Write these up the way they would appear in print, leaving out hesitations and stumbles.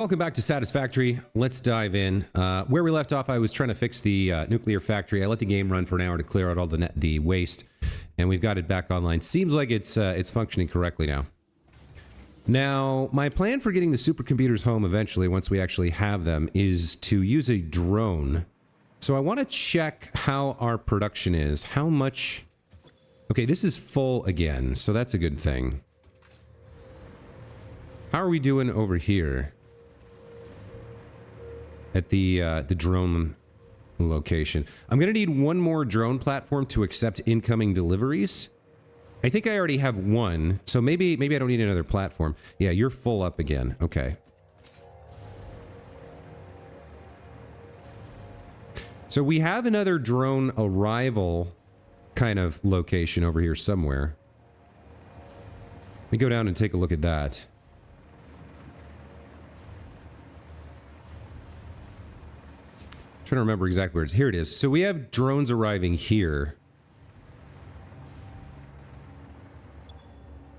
Welcome back to Satisfactory. Let's dive in. Where we left off, I was trying to fix the nuclear factory. I let the game run for an hour to clear out all the waste, and we've got it back online. Seems like it's functioning correctly now. Now, my plan for getting the supercomputers home eventually, once we actually have them, is to use a drone. So I want to check how our production is. How much... Okay, this is full again, so that's a good thing. How are we doing over here? At the drone location. I'm going to need one more drone platform to accept incoming deliveries. I think I already have one, so maybe I don't need another platform. Yeah, you're full up again. Okay. So we have another drone arrival kind of location over here somewhere. Let me go down and take a look at that. Trying to remember exactly where it is. Here it is. So we have drones arriving here.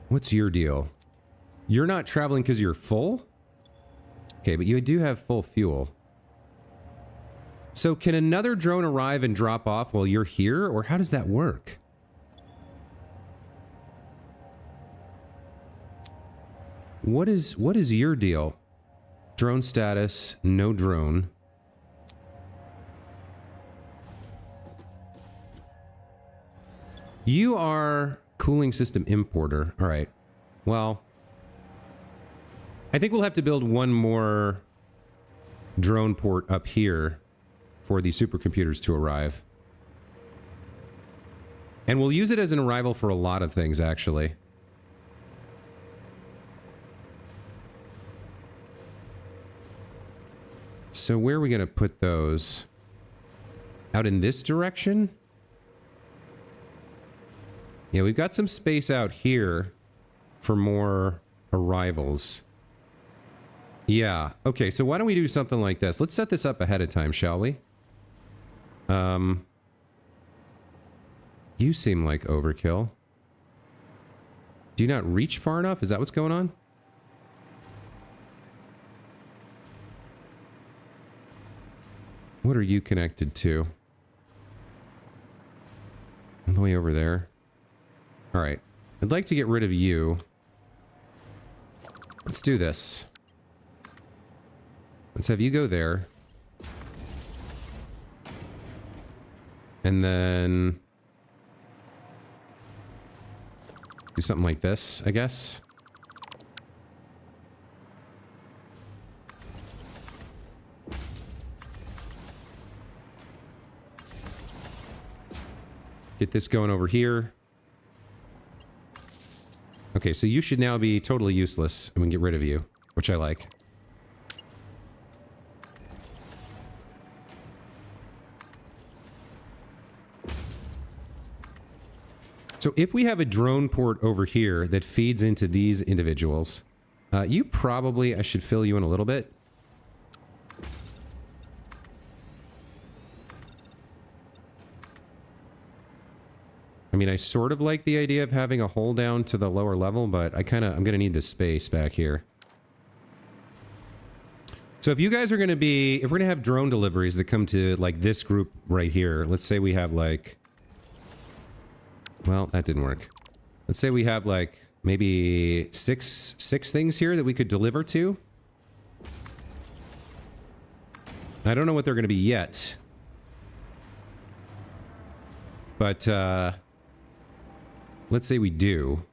What's your deal? You're not traveling because you're full? Okay, but you do have full fuel. So can another drone arrive and drop off while you're here, or how does that work? What is your deal? Drone status, no drone. You are cooling system importer. All right. Well, I think we'll have to build one more drone port up here for the supercomputers to arrive. And we'll use it as an arrival for a lot of things, actually. So where are we going to put those? Out in this direction? Yeah, we've got some space out here for more arrivals. Yeah, okay, so why don't we do something like this? Let's set this up ahead of time, shall we? You seem like overkill. Do you not reach far enough? Is that what's going on? What are you connected to? All the way over there. All right, I'd like to get rid of you. Let's do this. Let's have you go there. And then do something like this, I guess. Get this going over here. Okay, so you should now be totally useless, and we can get rid of you, which I like. So if we have a drone port over here that feeds into these individuals, you probably, I should fill you in a little bit. I mean, I sort of like the idea of having a hole down to the lower level, but I'm going to need the space back here. So if you guys are going to be, if we're going to have drone deliveries that come to like this group right here, let's say we have like, well, that didn't work. Let's say we have like maybe six things here that we could deliver to. I don't know what they're going to be yet. But, let's say we do.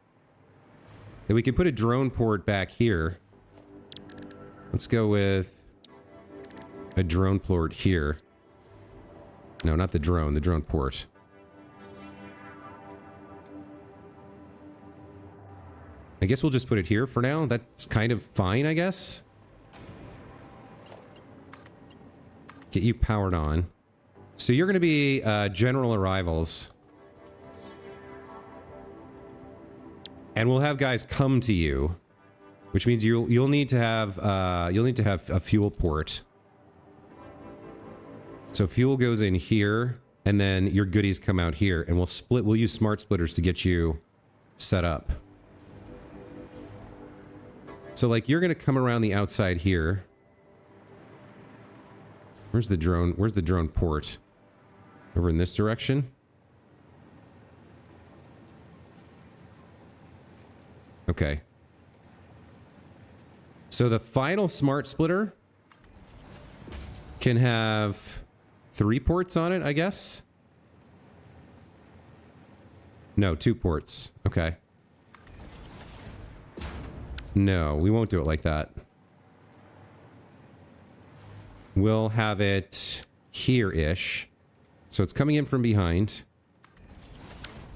Then we can put a drone port back here. Let's go with a drone port here. No, not the drone port. I guess we'll just put it here for now. That's kind of fine, I guess. Get you powered on. So you're going to be general arrivals. And we'll have guys come to you, which means you'll need to have a fuel port. So fuel goes in here, and then your goodies come out here, and we'll use smart splitters to get you set up. So like you're going to come around the outside here. Where's the drone? Where's the drone port? Over in this direction? Okay. So the final smart splitter can have 3 ports on it, I guess? No, 2 ports. Okay. No, we won't do it like that. We'll have it here-ish. So it's coming in from behind.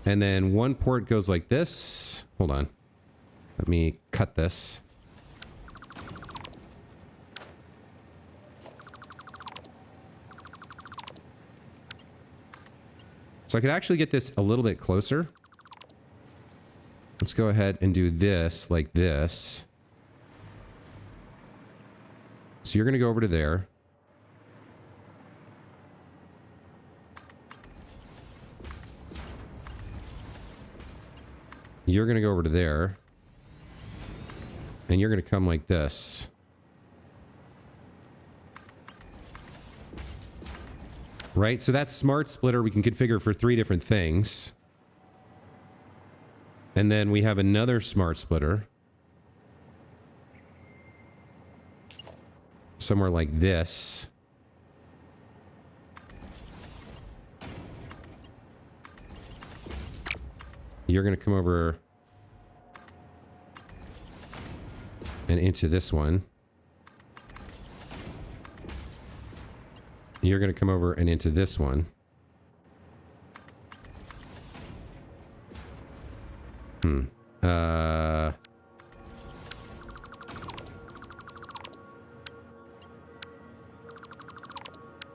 And then 1 port goes like this. Hold on. Let me cut this. So I could actually get this a little bit closer. Let's go ahead and do this like this. So you're going to go over to there. You're going to go over to there. And you're going to come like this. Right? So that smart splitter we can configure for 3 different things. And then we have another smart splitter. Somewhere like this. You're going to come over and into this one. You're going to come over and into this one.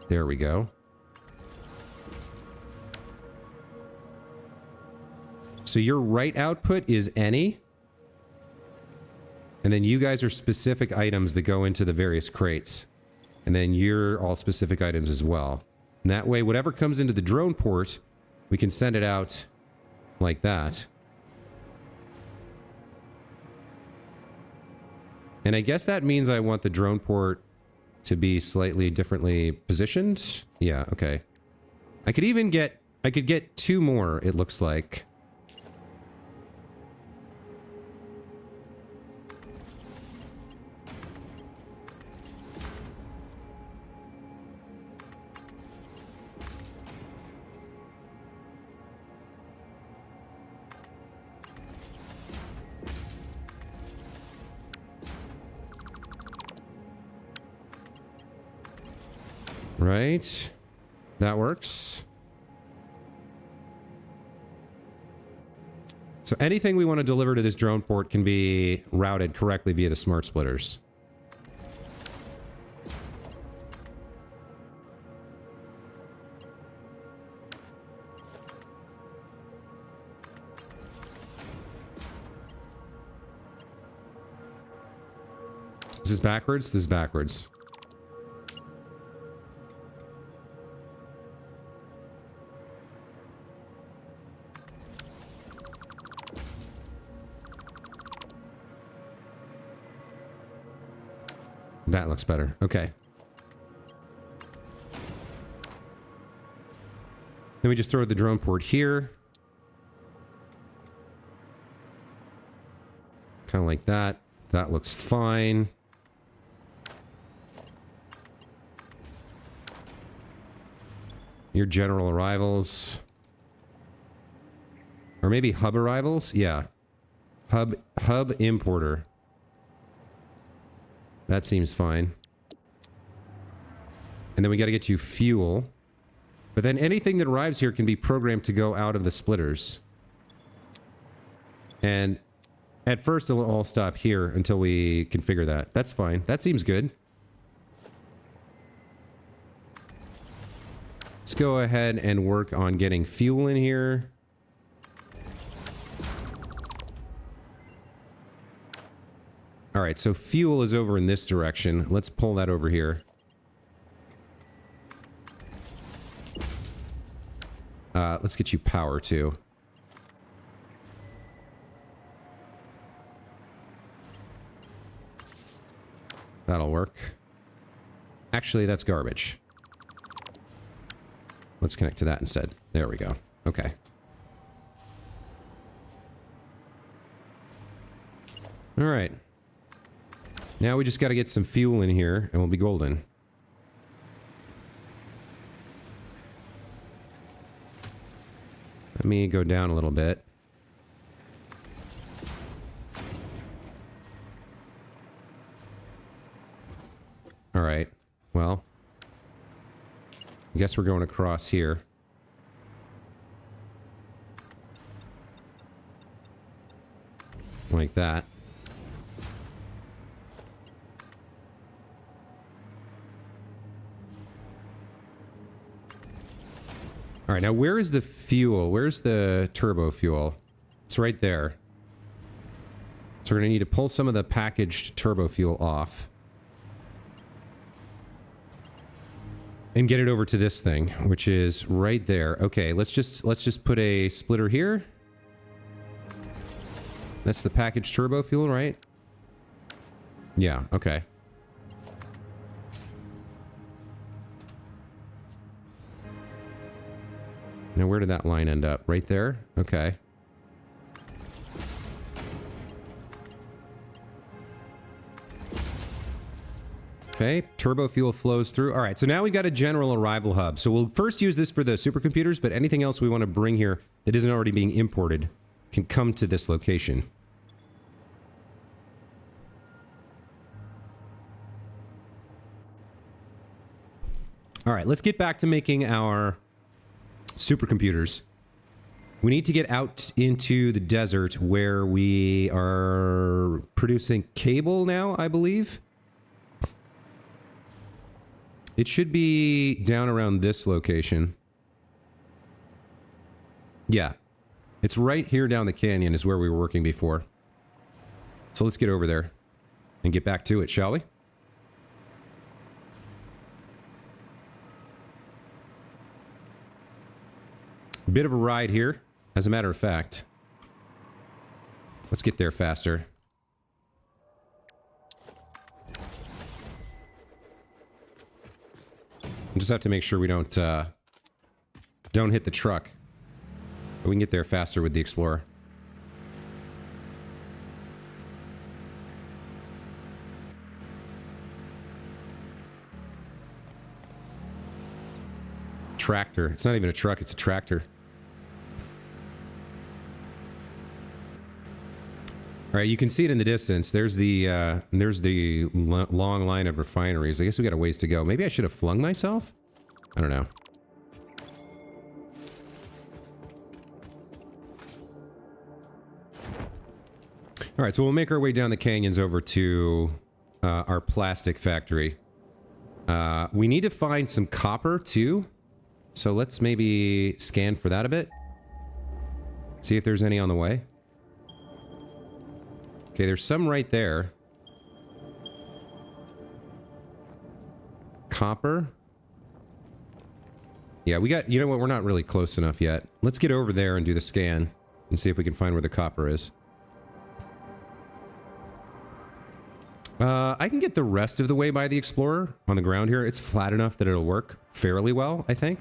There we go. So your right output is any. And then you guys are specific items that go into the various crates. And then you're all specific items as well. And that way, whatever comes into the drone port, we can send it out like that. And I guess that means I want the drone port to be slightly differently positioned. Yeah, okay. I could even get... I could get 2 more, it looks like. Right. That works. So anything we want to deliver to this drone port can be routed correctly via the smart splitters. This is backwards? This is backwards. That looks better. Okay. Then we just throw the drone port here. Kind of like that. That looks fine. Your general arrivals. Or maybe hub arrivals? Yeah. Hub importer. That seems fine. And then we got to get you fuel. But then anything that arrives here can be programmed to go out of the splitters. And at first it'll all stop here until we configure that. That's fine. That seems good. Let's go ahead and work on getting fuel in here. All right, so fuel is over in this direction. Let's pull that over here. Let's get you power too. That'll work. Actually, that's garbage. Let's connect to that instead. There we go. Okay. All right. Now we just got to get some fuel in here and we'll be golden. Let me go down a little bit. All right. Well, I guess we're going across here. Like that. All right, now where is the fuel? Where's the turbo fuel? It's right there. So we're going to need to pull some of the packaged turbo fuel off. And get it over to this thing, which is right there. Okay, let's just put a splitter here. That's the packaged turbo fuel, right? Yeah, okay. Now, where did that line end up? Right there? Okay. Okay, turbo fuel flows through. All right, so now we got a general arrival hub. So we'll first use this for the supercomputers, but anything else we want to bring here that isn't already being imported can come to this location. All right, let's get back to making our supercomputers. We need to get out into the desert where we are producing cable now, I believe. It should be down around this location. Yeah. It's right here down the canyon is where we were working before. So let's get over there and get back to it, shall we? Bit of a ride here, as a matter of fact. Let's get there faster. We just have to make sure we don't hit the truck. But we can get there faster with the Explorer. Tractor. It's not even a truck, it's a tractor. All right, you can see it in the distance. There's the long line of refineries. I guess we got a ways to go. Maybe I should have flung myself? I don't know. All right, so we'll make our way down the canyons over to our plastic factory. We need to find some copper, too. So let's maybe scan for that a bit. See if there's any on the way. Okay, there's some right there. Copper. Yeah, we got... You know what? We're not really close enough yet. Let's get over there and do the scan and see if we can find where the copper is. I can get the rest of the way by the Explorer on the ground here. It's flat enough that it'll work fairly well, I think.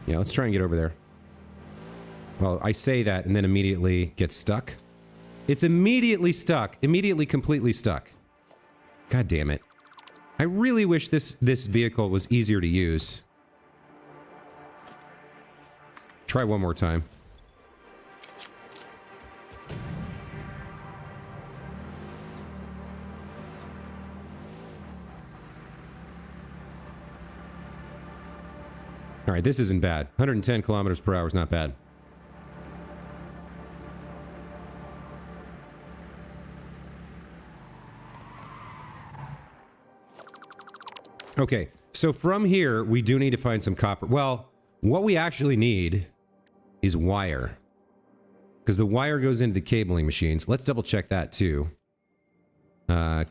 Yeah, let's try and get over there. Well, I say that and then immediately get stuck. It's immediately stuck. Immediately completely stuck. God damn it. I really wish this vehicle was easier to use. Try one more time. All right, this isn't bad. 110 kilometers per hour is not bad. Okay, so from here, we do need to find some copper. Well, what we actually need is wire. Because the wire goes into the cabling machines. Let's double check that too.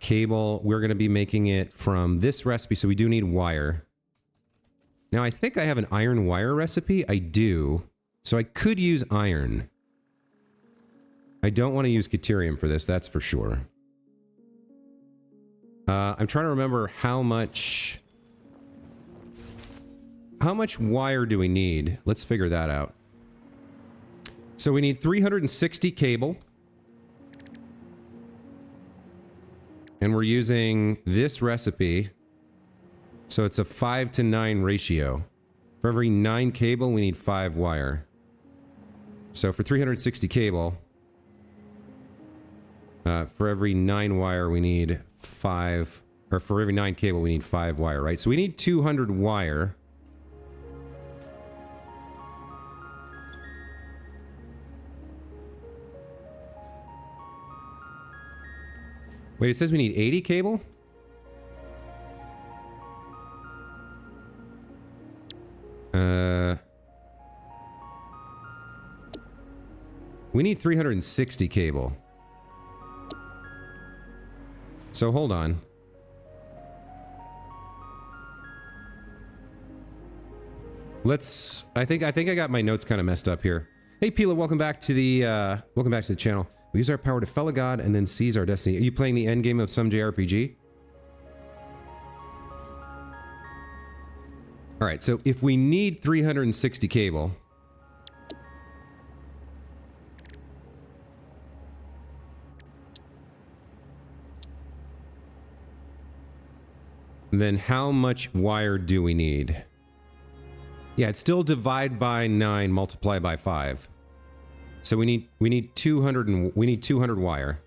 Cable, we're going to be making it from this recipe, so we do need wire. Now, I think I have an iron wire recipe. I do. So I could use iron. I don't want to use Deuterium for this, that's for sure. I'm trying to remember how much wire do we need? Let's figure that out. So we need 360 cable. And we're using this recipe. So it's a 5:9 ratio. For every 9 cable, we need 5 wire. So for 360 cable, for every 9 wire, we need 5, or for every 9 cable, we need 5 wire, right? So we need 200 wire. Wait, it says we need 80 cable? We need 360 cable. So hold on. I think I got my notes kind of messed up here. Hey Pila, welcome back to the channel. We use our power to fell a god and then seize our destiny. Are you playing the end game of some JRPG? All right, so if we need 360 cable, then how much wire do we need? Yeah, it's still divide by 9, multiply by 5. So we need 200 wire.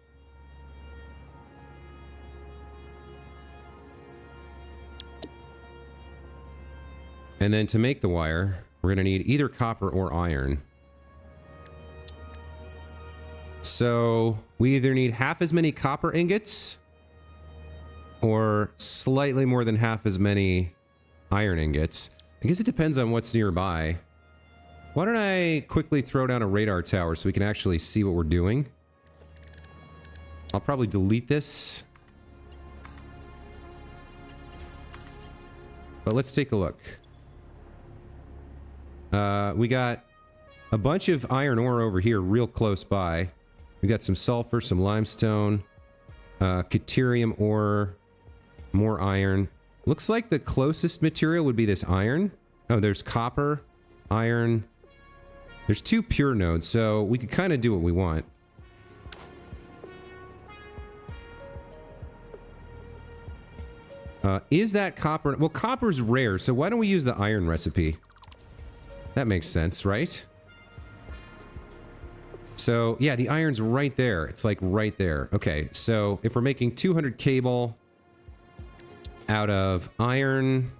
And then to make the wire, we're going to need either copper or iron. So we either need half as many copper ingots or slightly more than half as many iron ingots. I guess it depends on what's nearby. Why don't I quickly throw down a radar tower so we can actually see what we're doing? I'll probably delete this. But let's take a look. We got a bunch of iron ore over here real close by. We got some sulfur, some limestone, Deuterium ore, more iron. Looks like the closest material would be this iron. Oh, there's copper, iron. There's 2 pure nodes, so we could kind of do what we want. Is that copper? Well, copper's rare, so why don't we use the iron recipe? That makes sense, right? So, yeah, the iron's right there. It's like right there. Okay, so if we're making 200 cable out of iron,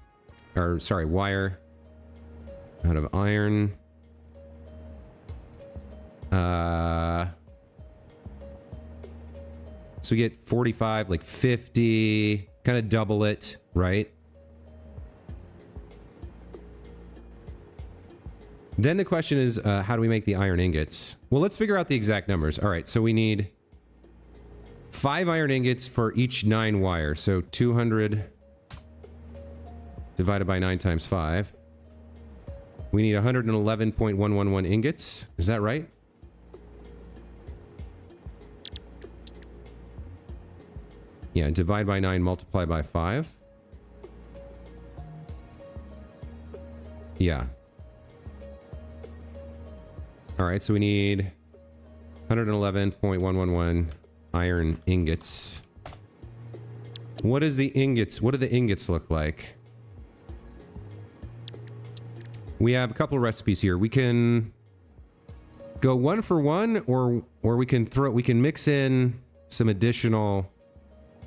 or sorry, wire out of iron. So we get 45, like 50, kind of double it, right? Then the question is, how do we make the iron ingots? Well, let's figure out the exact numbers. All right, so we need 5 iron ingots for each 9 wire. So 200 divided by 9 times 5. We need 111.111 ingots. Is that right? Yeah, divide by 9, multiply by 5. Yeah. All right, so we need 111.111 iron ingots. What do the ingots look like? We have a couple of recipes here. We can go 1 for 1, or we can mix in some additional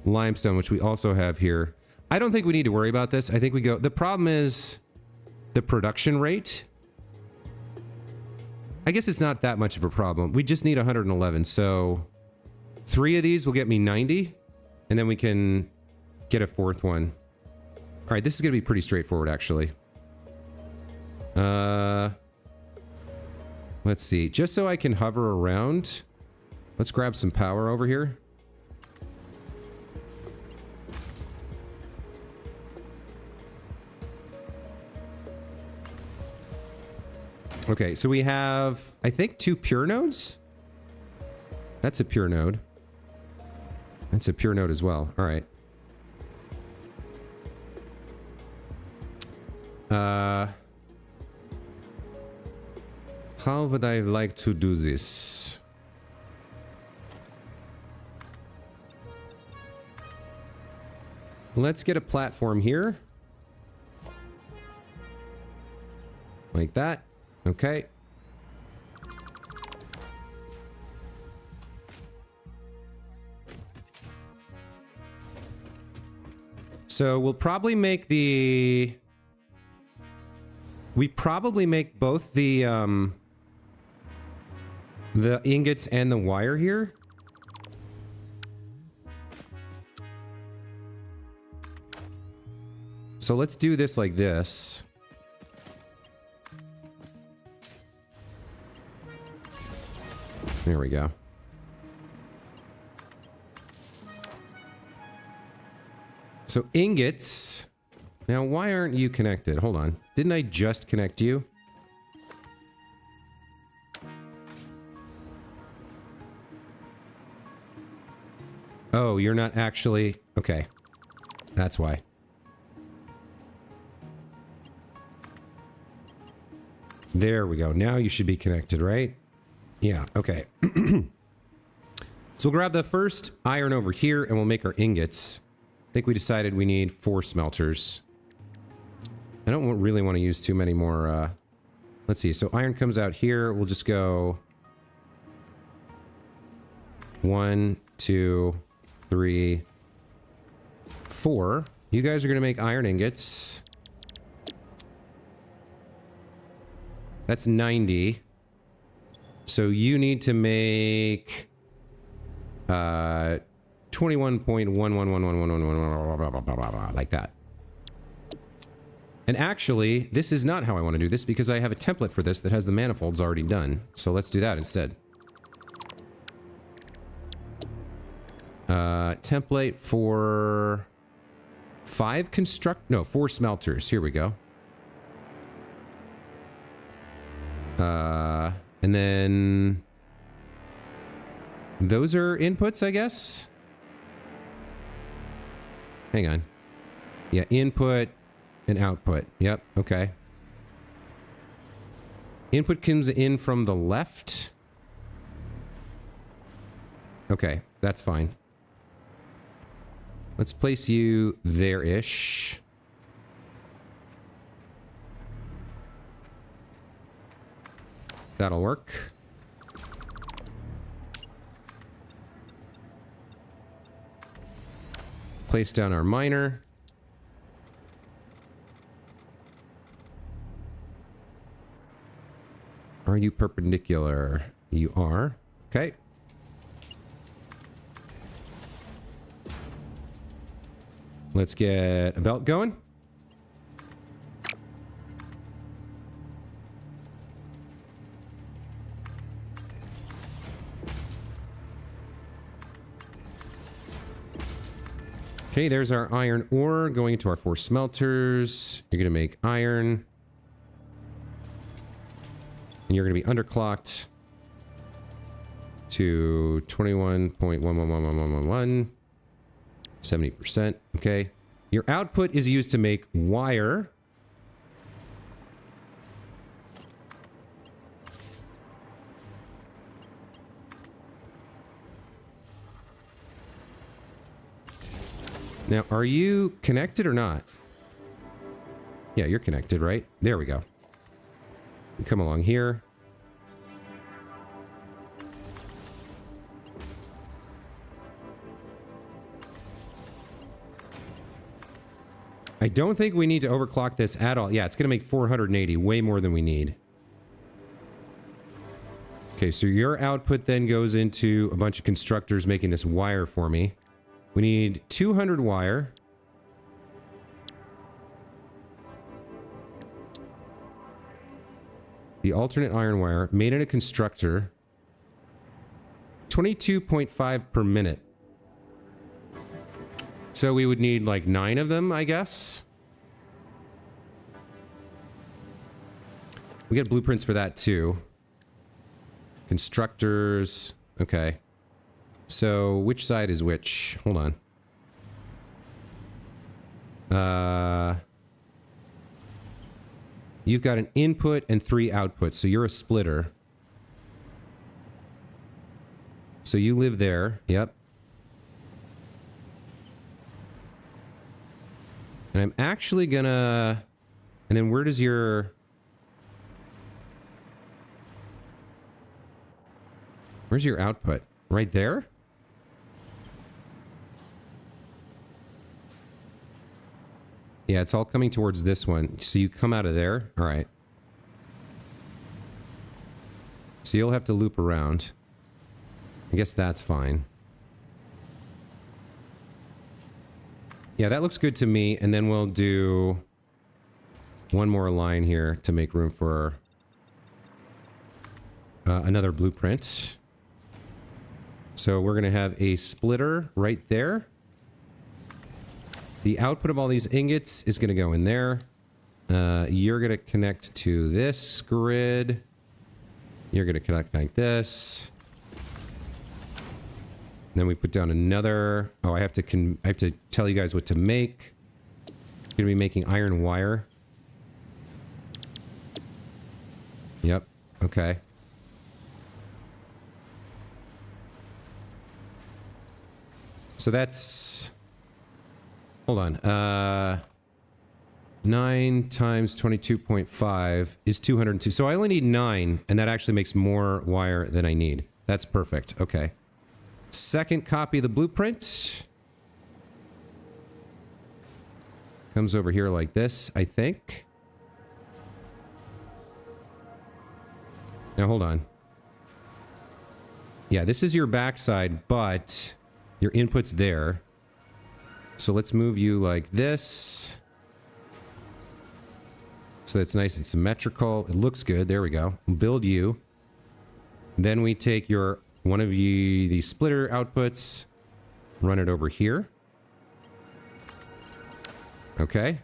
limestone, which we also have here. I don't think we need to worry about this. I think we go... The problem is the production rate. I guess it's not that much of a problem. We just need 111, so 3 of these will get me 90, and then we can get a 4th one. All right, this is going to be pretty straightforward, actually. Let's see. Just so I can hover around, let's grab some power over here. Okay, so we have, I think, 2 pure nodes. That's a pure node. That's a pure node as well. All right. How would I like to do this? Let's get a platform here. Like that. Okay. So we'll probably make the... We probably make both the ingots and the wire here. So let's do this like this. There we go. So ingots. Now, why aren't you connected? Hold on. Didn't I just connect you? Oh, you're not actually... Okay. That's why. There we go. Now you should be connected, right? Yeah, okay. So we'll grab the first iron over here and we'll make our ingots. I think we decided we need 4 smelters. I don't really want to use too many more, let's see. So iron comes out here. We'll just go 1, 2, 3, 4. You guys are going to make iron ingots. That's 90. So you need to make 21.111111 like that. And actually, this is not how I want to do this because I have a template for this that has the manifolds already done. So let's do that instead. Template for 4 smelters. Here we go. And then those are inputs, I guess. Hang on. Yeah, input and output. Yep, okay. Input comes in from the left. Okay, that's fine. Let's place you there-ish. That'll work. Place down our miner. Are you perpendicular? You are. Okay. Let's get a belt going. Okay, there's our iron ore going into our 4 smelters. You're going to make iron. And you're going to be underclocked to 21.111111. 70%. Okay. Your output is used to make wire. Now, are you connected or not? Yeah, you're connected, right? There we go. You come along here. I don't think we need to overclock this at all. Yeah, it's going to make 480, way more than we need. Okay, so your output then goes into a bunch of constructors making this wire for me. We need 200 wire. The alternate iron wire made in a constructor. 22.5 per minute. So we would need like 9 of them, I guess. We get blueprints for that too. Constructors. Okay. So which side is which? Hold on. You've got an input and 3 outputs, so you're a splitter. So you live there. Yep. And I'm actually gonna... And then where does your... Where's your output? Right there? Yeah, it's all coming towards this one. So you come out of there. All right. So you'll have to loop around. I guess that's fine. Yeah, that looks good to me. And then we'll do one more line here to make room for another blueprint. So we're going to have a splitter right there. The output of all these ingots is going to go in there. You're going to connect to this grid. You're going to connect like this. Then we put down another... Oh, I have to tell you guys what to make. I'm going to be making iron wire. Yep. Okay. So that's... Hold on. 9 times 22.5 is 202. So I only need 9, and that actually makes more wire than I need. That's perfect. Okay. Second copy of the blueprint. Comes over here like this, I think. Now, hold on. Yeah, this is your backside, but your input's there. So let's move you like this. So that's nice and symmetrical. It looks good. There we go. Build you. Then we take your one of the splitter outputs, run it over here. Okay.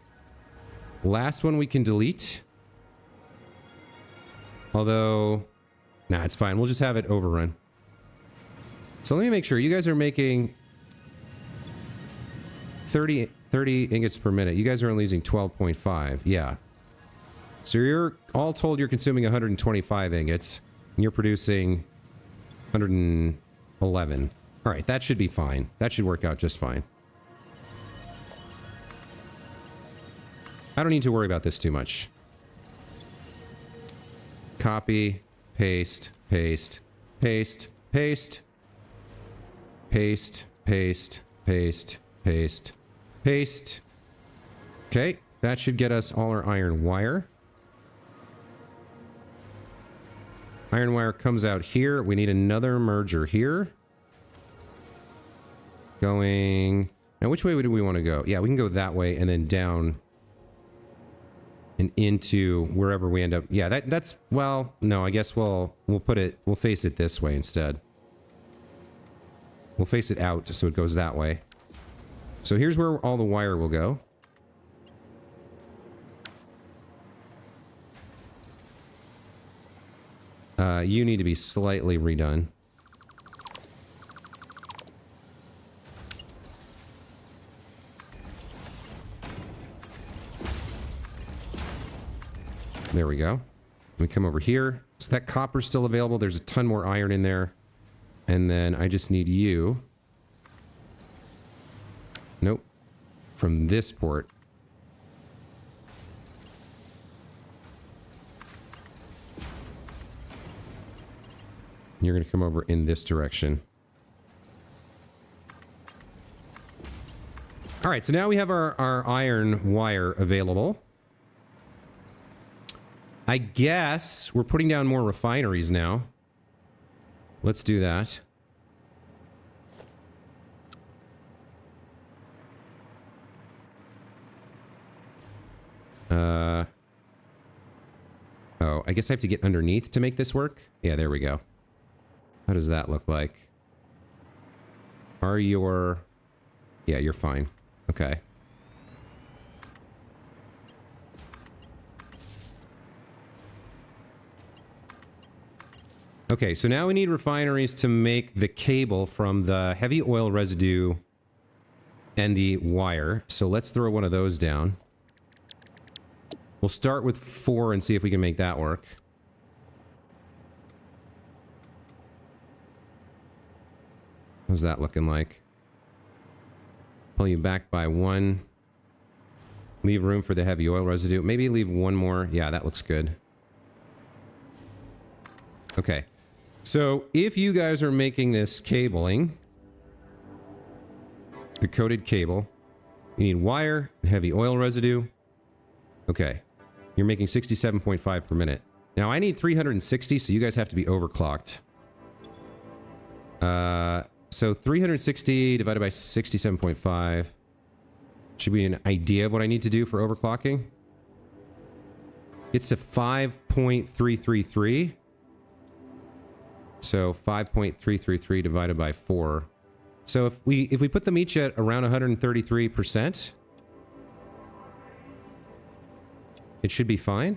Last one we can delete. Although, nah, it's fine. We'll just have it overrun. So let me make sure. You guys are making 30 ingots per minute. You guys are only using 12.5. Yeah. So you're all told you're consuming 125 ingots. And you're producing 111. All right, that should be fine. That should work out just fine. I don't need to worry about this too much. Copy, paste, paste, paste, paste, paste, paste, paste, paste, paste. Okay, that should get us all our iron wire. Iron wire comes out here. We need another merger here. Going... Now, which way do we want to go? Yeah, we can go that way and then down and into wherever we end up. Yeah, that's... Well, no, I guess we'll put it... We'll face it this way instead. We'll face it out so it goes that way. So here's where all the wire will go. You need to be slightly redone. There we go. We come over here. So that copper's still available. There's a ton more iron in there. And then I just need you. Nope. From this port. You're going to come over in this direction. All right, so now we have our iron wire available. I guess we're putting down more refineries now. Let's do that. Oh, I guess I have to get underneath to make this work? Yeah, there we go. How does that look like? Are your... Yeah, you're fine. Okay. Okay, so now we need refineries to make the cable from the heavy oil residue and the wire. So let's throw one of those down. We'll start with 4 and see if we can make that work. How's that looking like? Pull you back by 1. Leave room for the heavy oil residue. Maybe leave 1 more. Yeah, that looks good. Okay. So if you guys are making this cabling, the coated cable, you need wire and heavy oil residue. Okay. You're making 67.5 per minute. Now I need 360, so you guys have to be overclocked. So 360 divided by 67.5 should be an idea of what I need to do for overclocking. It's to 5.333. So 5.333 divided by 4. So if we put them each at around 133%, it should be fine.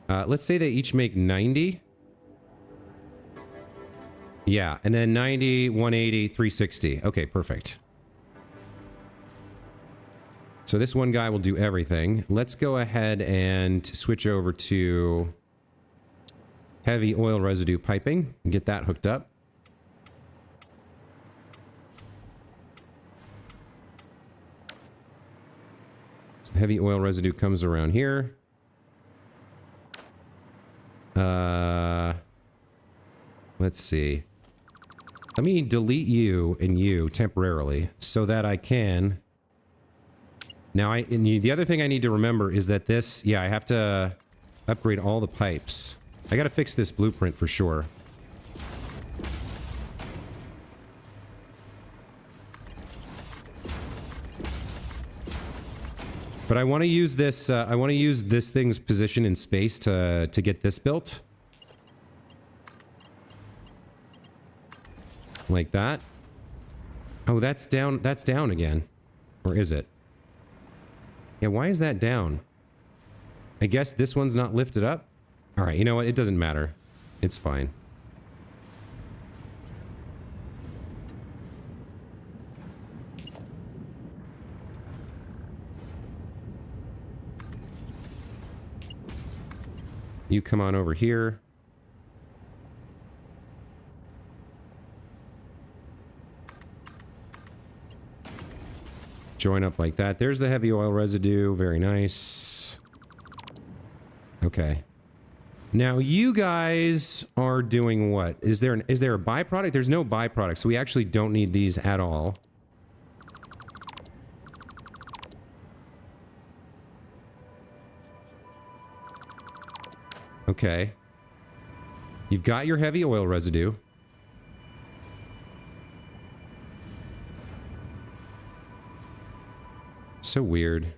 Let's say they each make 90. Yeah, and then 90, 180, 360. Okay, perfect. So this one guy will do everything. Let's go ahead and switch over to heavy oil residue piping and get that hooked up. So heavy oil residue comes around here. Let's see. Let me delete you and you temporarily so that I can. Now, the other thing I need to remember is that this, yeah, I have to upgrade all the pipes. I gotta fix this blueprint for sure. But I want to use this, I want to use this thing's position in space to get this built. Like that. Oh, that's down again. Or is it? Yeah, why is that down? I guess this one's not lifted up? Alright, you know what? It doesn't matter. It's fine. You come on over here. Join up like that. There's the heavy oil residue. Very nice. Okay. Now you guys are doing what? Is there a byproduct? There's no byproduct, so we actually don't need these at all. Okay. You've got your heavy oil residue. So weird.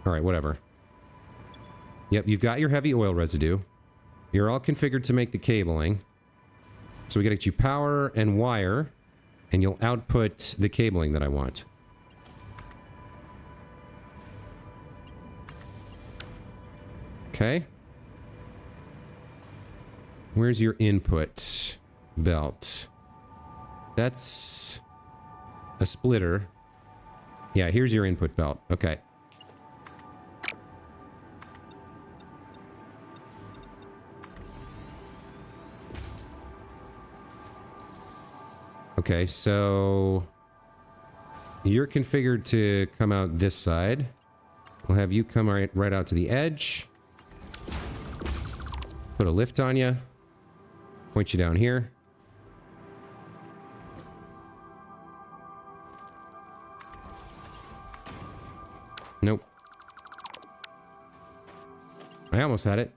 Alright, whatever. Yep, you've got your heavy oil residue. You're all configured to make the cabling. So we gotta get you power and wire, and you'll output the cabling that I want. Okay. Where's your input belt? That's a splitter. Yeah, here's your input belt. Okay. Okay, so you're configured to come out this side. We'll have you come right out to the edge. Put a lift on you. Point you down here. Nope. I almost had it.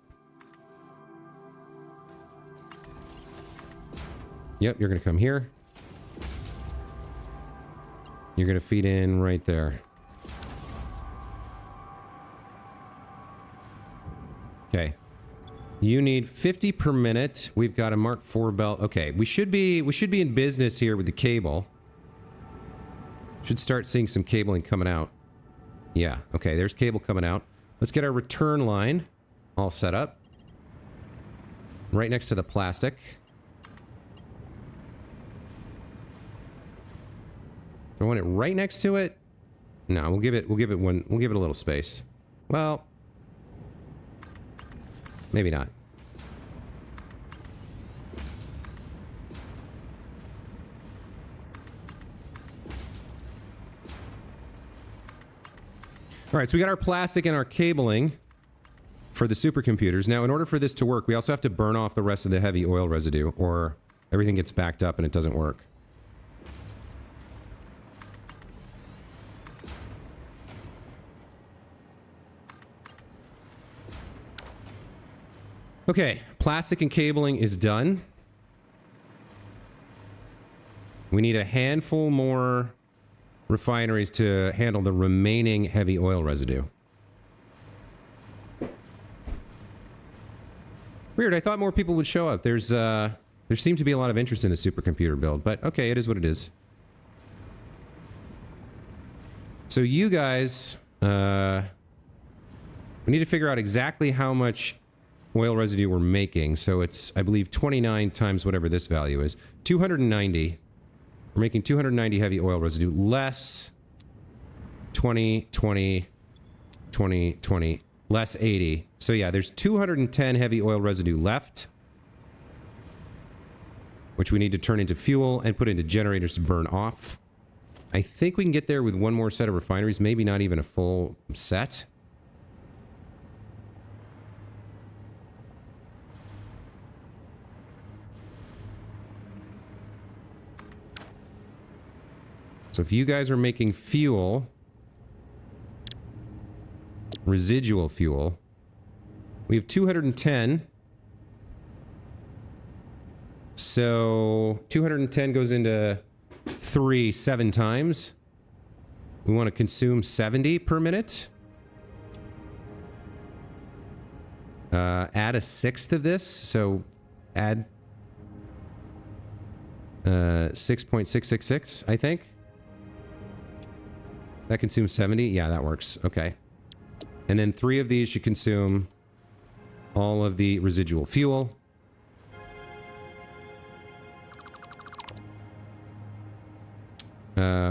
Yep, you're gonna come here. You're gonna feed in right there. Okay. You need 50 per minute. We've got a Mark IV belt. Okay, we should be in business here with the cable. Should start seeing some cabling coming out. Yeah, okay, there's cable coming out. Let's get our return line all set up. right next to the plastic. Do I want it right next to it? No, we'll give it a little space. Well, maybe not. All right, so we got our plastic and our cabling for the supercomputers. Now, in order for this to work, we also have to burn off the rest of the heavy oil residue, or everything gets backed up and it doesn't work. Okay, plastic and cabling is done. We need a handful more refineries to handle the remaining heavy oil residue. Weird, I thought more people would show up. There seemed to be a lot of interest in the supercomputer build, but okay, it is what it is. So you guys, we need to figure out exactly how much oil residue we're making. So it's, I believe, 29 times whatever this value is. 290. We're making 290 heavy oil residue, less 20, 20, 20, 20, less 80. So yeah, there's 210 heavy oil residue left, which we need to turn into fuel and put into generators to burn off. I think we can get there with one more set of refineries, maybe not even a full set. So if you guys are making fuel, residual fuel, we have 210. So 210 goes into 7 times. We want to consume 70 per minute. Add a sixth of this, so add 6.666, I think. That consumes 70? Yeah, that works. Okay. And then 3 of these should consume all of the residual fuel.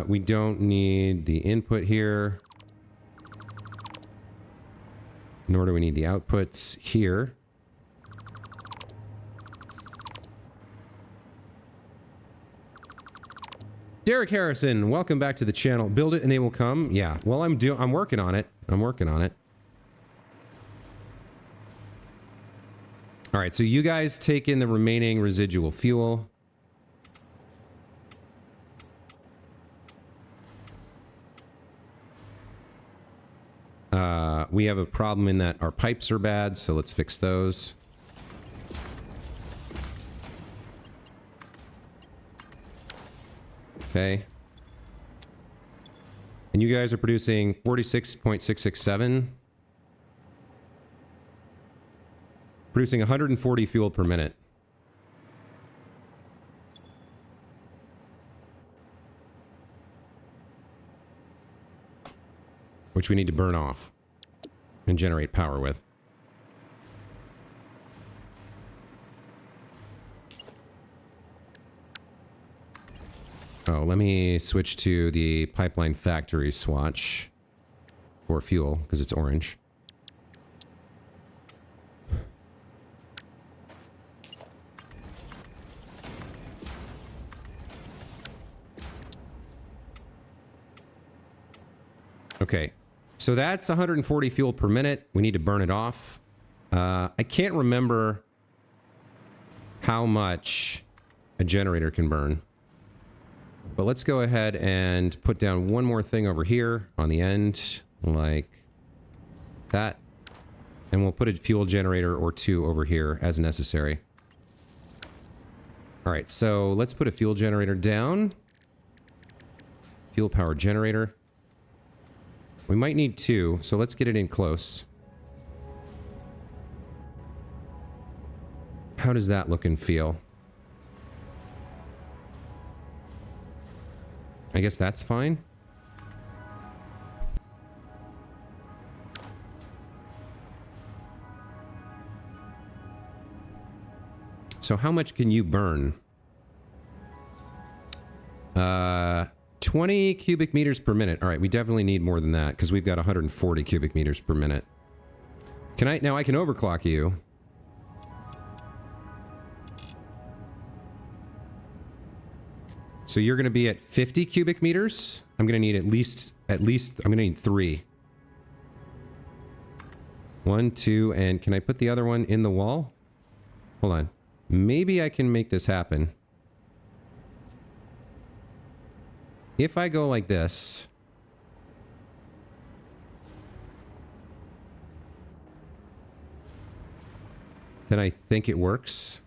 We don't need the input here. Nor do we need the outputs here. Derek Harrison, welcome back to the channel. Build it and they will come. Yeah, well, I'm working on it. I'm working on it. All right, so you guys take in the remaining residual fuel. We have a problem in that our pipes are bad, so let's fix those. Okay. And you guys are producing 46.667. Producing 140 fuel per minute. Which we need to burn off and generate power with. Oh, let me switch to the pipeline factory swatch for fuel, because it's orange. Okay, so that's 140 fuel per minute. We need to burn it off. I can't remember how much a generator can burn. But let's go ahead and put down one more thing over here on the end, like that. And we'll put a fuel generator or 2 over here as necessary. All right, so let's put a fuel generator down. Fuel power generator. We might need 2, so let's get it in close. How does that look and feel? I guess that's fine. So how much can you burn? 20 cubic meters per minute. All right, we definitely need more than that because we've got 140 cubic meters per minute. Now I can overclock you. So you're going to be at 50 cubic meters. I'm going to need at least, I'm going to need 3. 1, 2, and can I put the other one in the wall? Hold on. Maybe I can make this happen. If I go like this... then I think it works.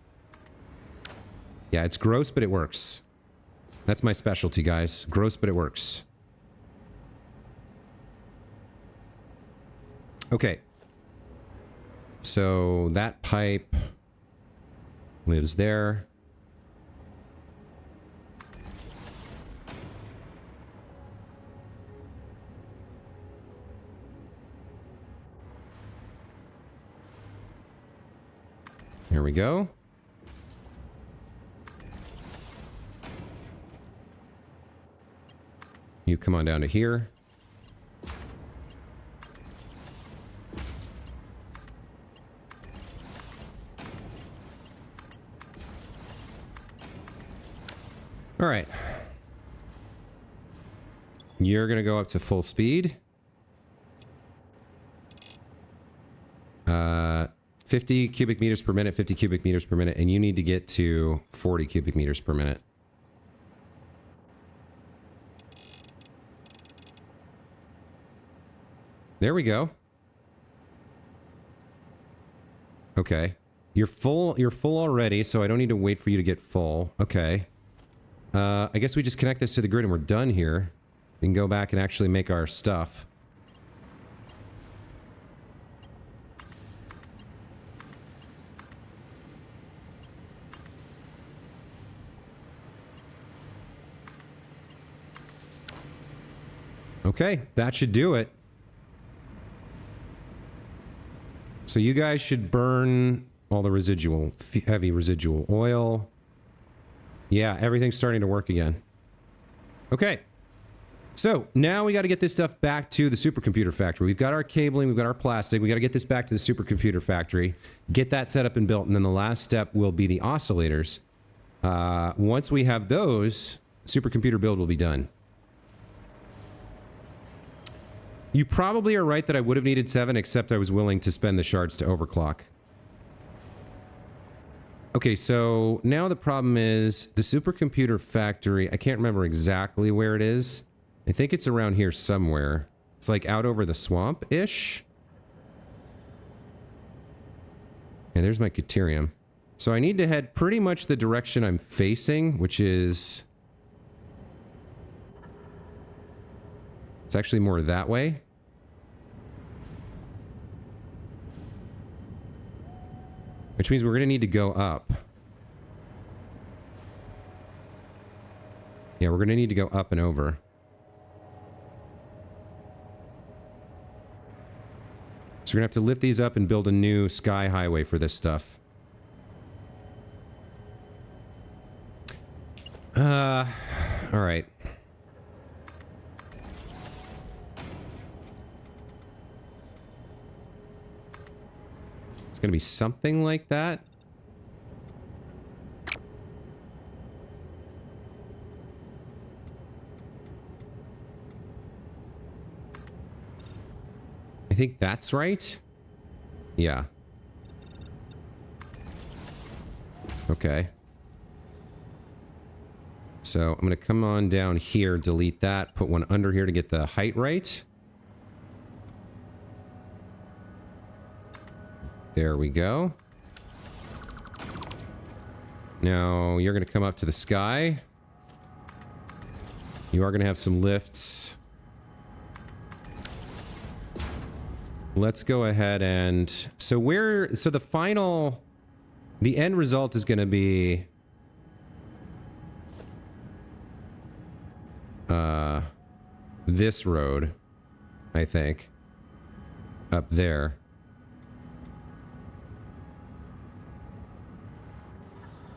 Yeah, it's gross, but it works. That's my specialty, guys. Gross, but it works. Okay. So that pipe lives there. There we go. You come on down to here. All right. You're going to go up to full speed. 50 cubic meters per minute, 50 cubic meters per minute, and you need to get to 40 cubic meters per minute. There we go. Okay. You're full already, so I don't need to wait for you to get full. Okay. I guess we just connect this to the grid and we're done here. We can go back and actually make our stuff. Okay, that should do it. So you guys should burn all the residual, heavy residual oil. Yeah, everything's starting to work again. Okay. So now we got to get this stuff back to the supercomputer factory. We've got our cabling, we've got our plastic. We got to get this back to the supercomputer factory, get that set up and built, and then the last step will be the oscillators. Once we have those, supercomputer build will be done. You probably are right that I would have needed 7, except I was willing to spend the shards to overclock. Okay, so now the problem is the supercomputer factory. I can't remember exactly where it is. I think it's around here somewhere. It's like out over the swamp-ish. And there's my deuterium. So I need to head pretty much the direction I'm facing, which is... it's actually more that way. Which means we're going to need to go up. Yeah, we're going to need to go up and over. So we're going to have to lift these up and build a new sky highway for this stuff. All right. Gonna be something like that. I think that's right. Yeah. Okay. So I'm gonna come on down here, delete that, put one under here to get the height right. There we go. Now, you're going to come up to the sky. You are going to have some lifts. Let's go ahead and... so the final... the end result is going to be... this road, I think. Up there.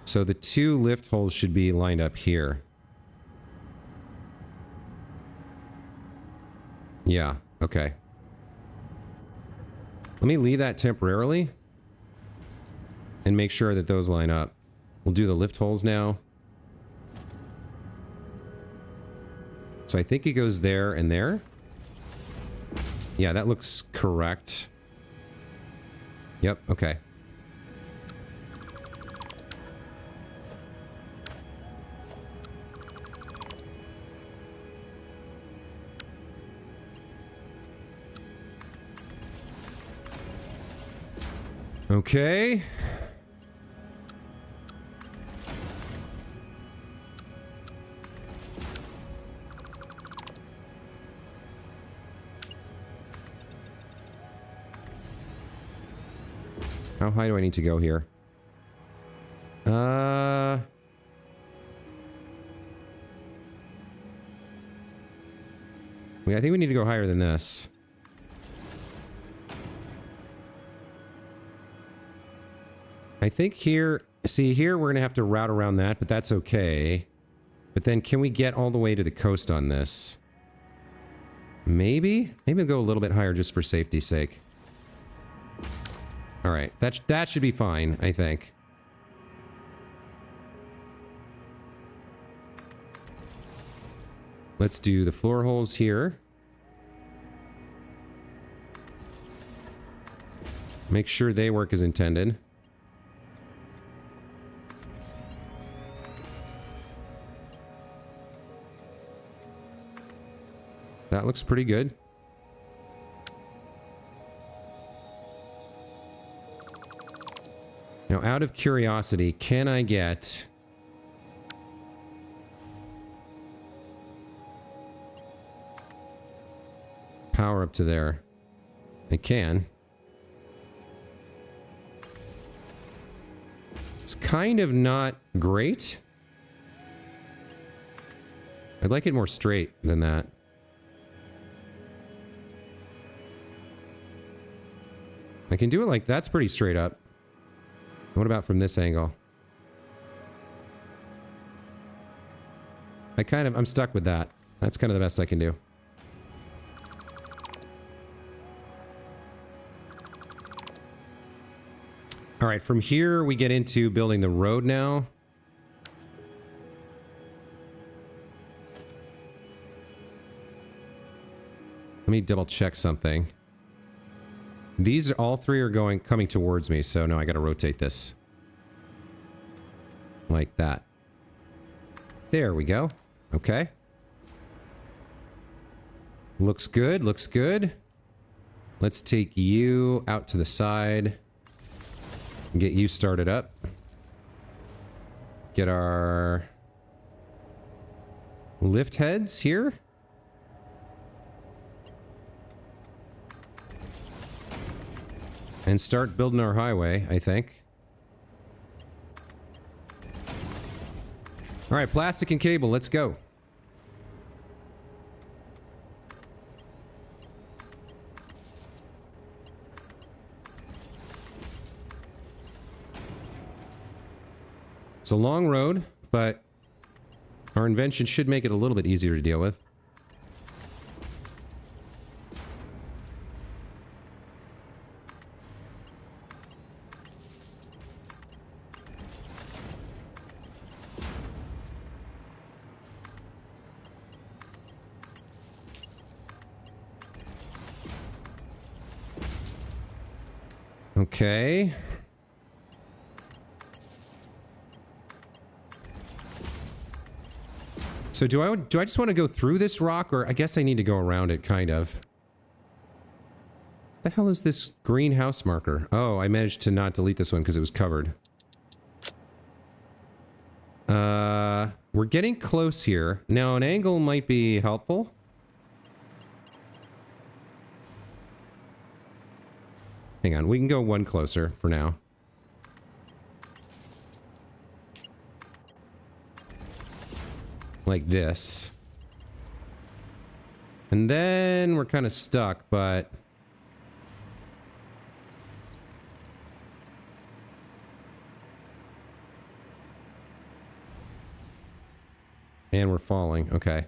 So the 2 lift holes should be lined up here. Yeah, okay. Let me leave that temporarily and make sure that those line up. We'll do the lift holes now. So I think it goes there and there. Yeah, that looks correct. Yep, okay. Okay. How high do I need to go here? I think we need to go higher than this. I think here... See, here we're going to have to route around that, but that's okay. But then can we get all the way to the coast on this? Maybe? Maybe we'll go a little bit higher just for safety's sake. Alright, that should be fine, I think. Let's do the floor holes here. Make sure they work as intended. That looks pretty good. Now, out of curiosity, can I get... power up to there? I can. It's kind of not great. I'd like it more straight than that. I can do it like that's pretty straight up. What about from this angle? I'm stuck with that. That's kind of the best I can do. All right, from here we get into building the road now. Let me double check something. These all 3 are coming towards me, so no, I gotta rotate this. Like that. There we go. Okay. Looks good, looks good. Let's take you out to the side. And get you started up. Get our lift heads here. And start building our highway, I think. Alright, plastic and cable, let's go. It's a long road, but our invention should make it a little bit easier to deal with. Okay. So do I just want to go through this rock, or I guess I need to go around it, kind of. The hell is this green house marker? Oh, I managed to not delete this one because it was covered. We're getting close here. Now, an angle might be helpful. Hang on, we can go one closer for now. Like this. And then we're kind of stuck, but... And we're falling. Okay.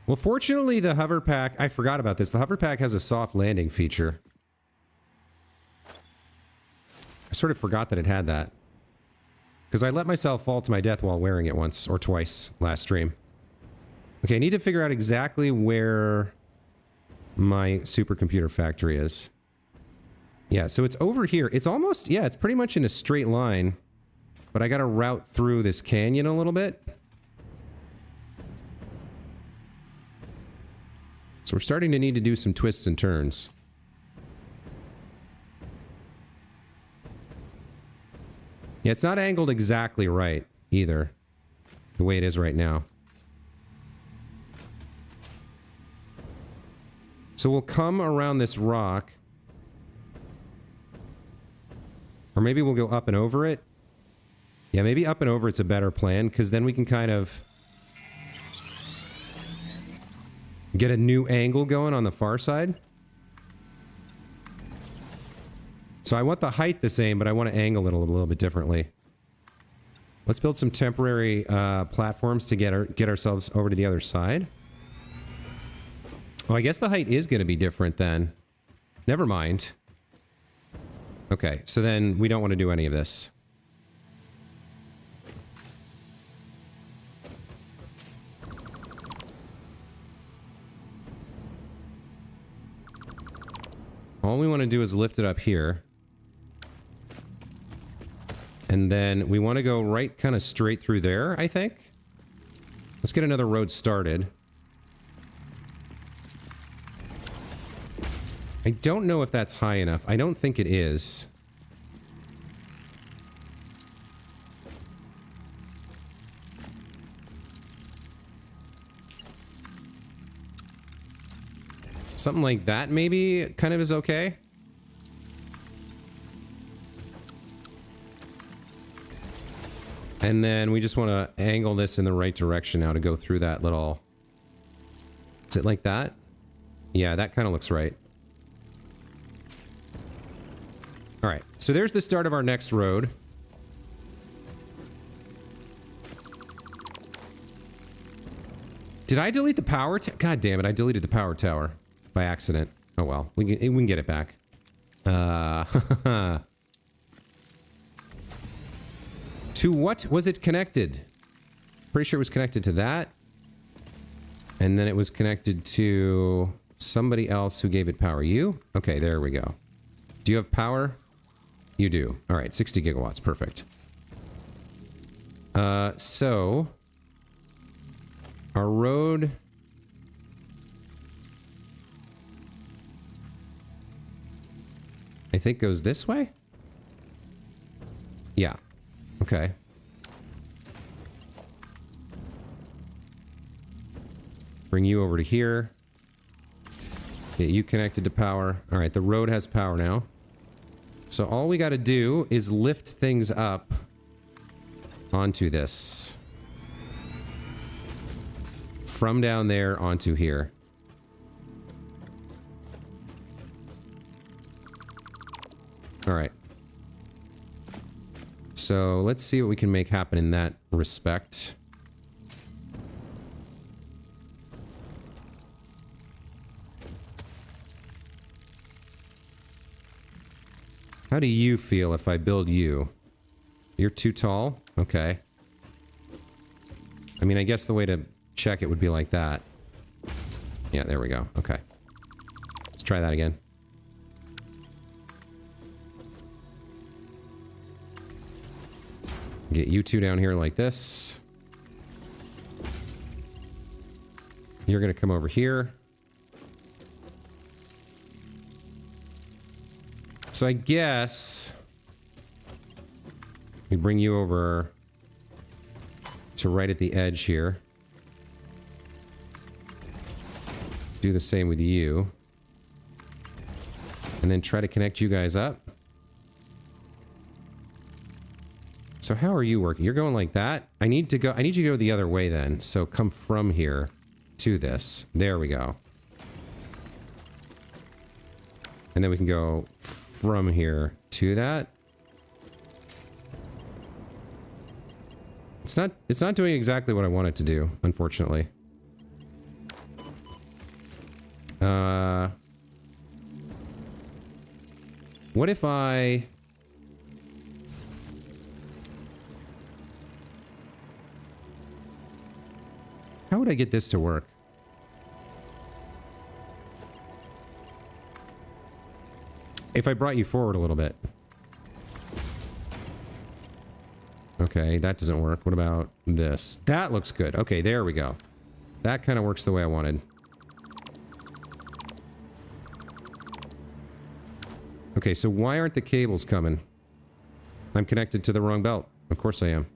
Well, fortunately, the hover pack... I forgot about this. The hover pack has a soft landing feature. I sort of forgot that it had that. Because I let myself fall to my death while wearing it once or twice last stream. Okay, I need to figure out exactly where my supercomputer factory is. Yeah, so it's over here. It's almost... Yeah, it's pretty much in a straight line. But I gotta route through this canyon a little bit. So we're starting to need to do some twists and turns. Yeah, it's not angled exactly right, either. The way it is right now. So we'll come around this rock. Or maybe we'll go up and over it. Yeah, maybe up and over it's a better plan, because then we can kind of get a new angle going on the far side. So I want the height the same, but I want to angle it a little bit differently. Let's build some temporary platforms to get ourselves over to the other side. Oh, I guess the height is going to be different then. Never mind. Okay, so then we don't want to do any of this. All we want to do is lift it up here. And then we want to go right kind of straight through there, I think. Let's get another road started. I don't know if that's high enough. I don't think it is. Something like that maybe kind of is okay. And then we just want to angle this in the right direction now to go through that little... Is it like that? Yeah, that kind of looks right. Alright, so there's the start of our next road. Did I delete the power tower? God damn it, I deleted the power tower by accident. Oh well, we can get it back. To what was it connected? Pretty sure it was connected to that. And then it was connected to somebody else who gave it power. You? Okay, there we go. Do you have power? You do. All right, 60 gigawatts. Perfect. So... Our road... I think goes this way? Yeah. Okay. Bring you over to here. Get you connected to power. Alright, the road has power now. So all we gotta do is lift things up onto this. From down there onto here. Alright. So let's see what we can make happen in that respect. How do you feel if I build you? You're too tall? Okay. I mean, I guess the way to check it would be like that. Yeah, there we go. Okay. Let's try that again. Get you two down here like this. You're gonna come over here. So I guess we bring you over to right at the edge here. Do the same with you. And then try to connect you guys up. So how are you working? You're going like that? I need you to go the other way then. So come from here to this. There we go. And then we can go from here to that. It's not doing exactly what I want it to do, unfortunately. What if I... How would I get this to work? If I brought you forward a little bit. Okay, that doesn't work. What about this? That looks good. Okay, there we go. That kind of works the way I wanted. Okay, so why aren't the cables coming? I'm connected to the wrong belt. Of course I am.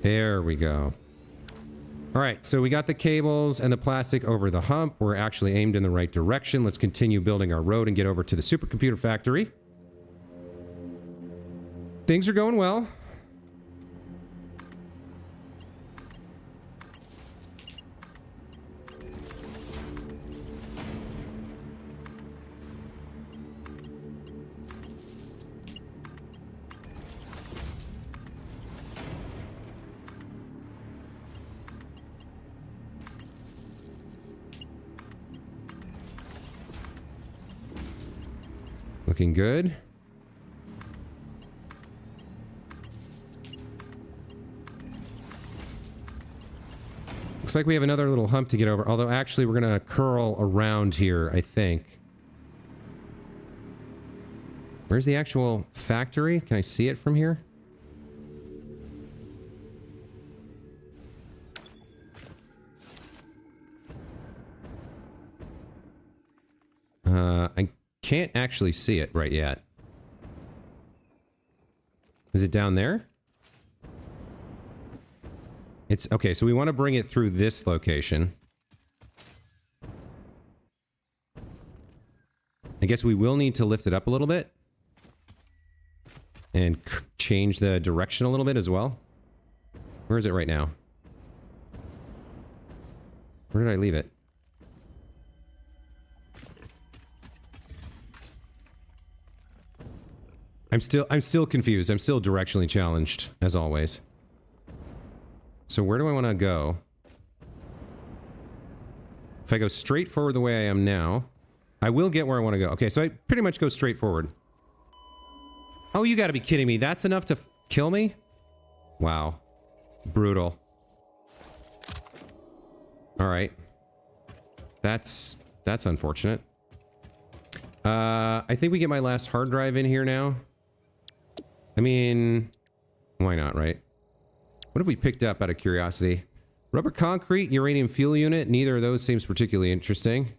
There we go. All right, so we got the cables and the plastic over the hump. We're actually aimed in the right direction. Let's continue building our road and get over to the supercomputer factory. Things are going well. Looking good. Looks like we have another little hump to get over, although actually we're going to curl around here, I think. Where's the actual factory? Can I see it from here? I can't actually see it right yet. Is it down there? It's okay, so we want to bring it through this location. I guess we will need to lift it up a little bit. And change the direction a little bit as well. Where is it right now? Where did I leave it? I'm still confused. I'm still directionally challenged, as always. So where do I want to go? If I go straight forward the way I am now, I will get where I want to go. Okay, so I pretty much go straight forward. Oh, you gotta be kidding me. That's enough to kill me? Wow. Brutal. Alright. That's unfortunate. I think we get my last hard drive in here now. I mean, why not, right? What have we picked up out of curiosity? Rubber concrete, uranium fuel unit. Neither of those seems particularly interesting.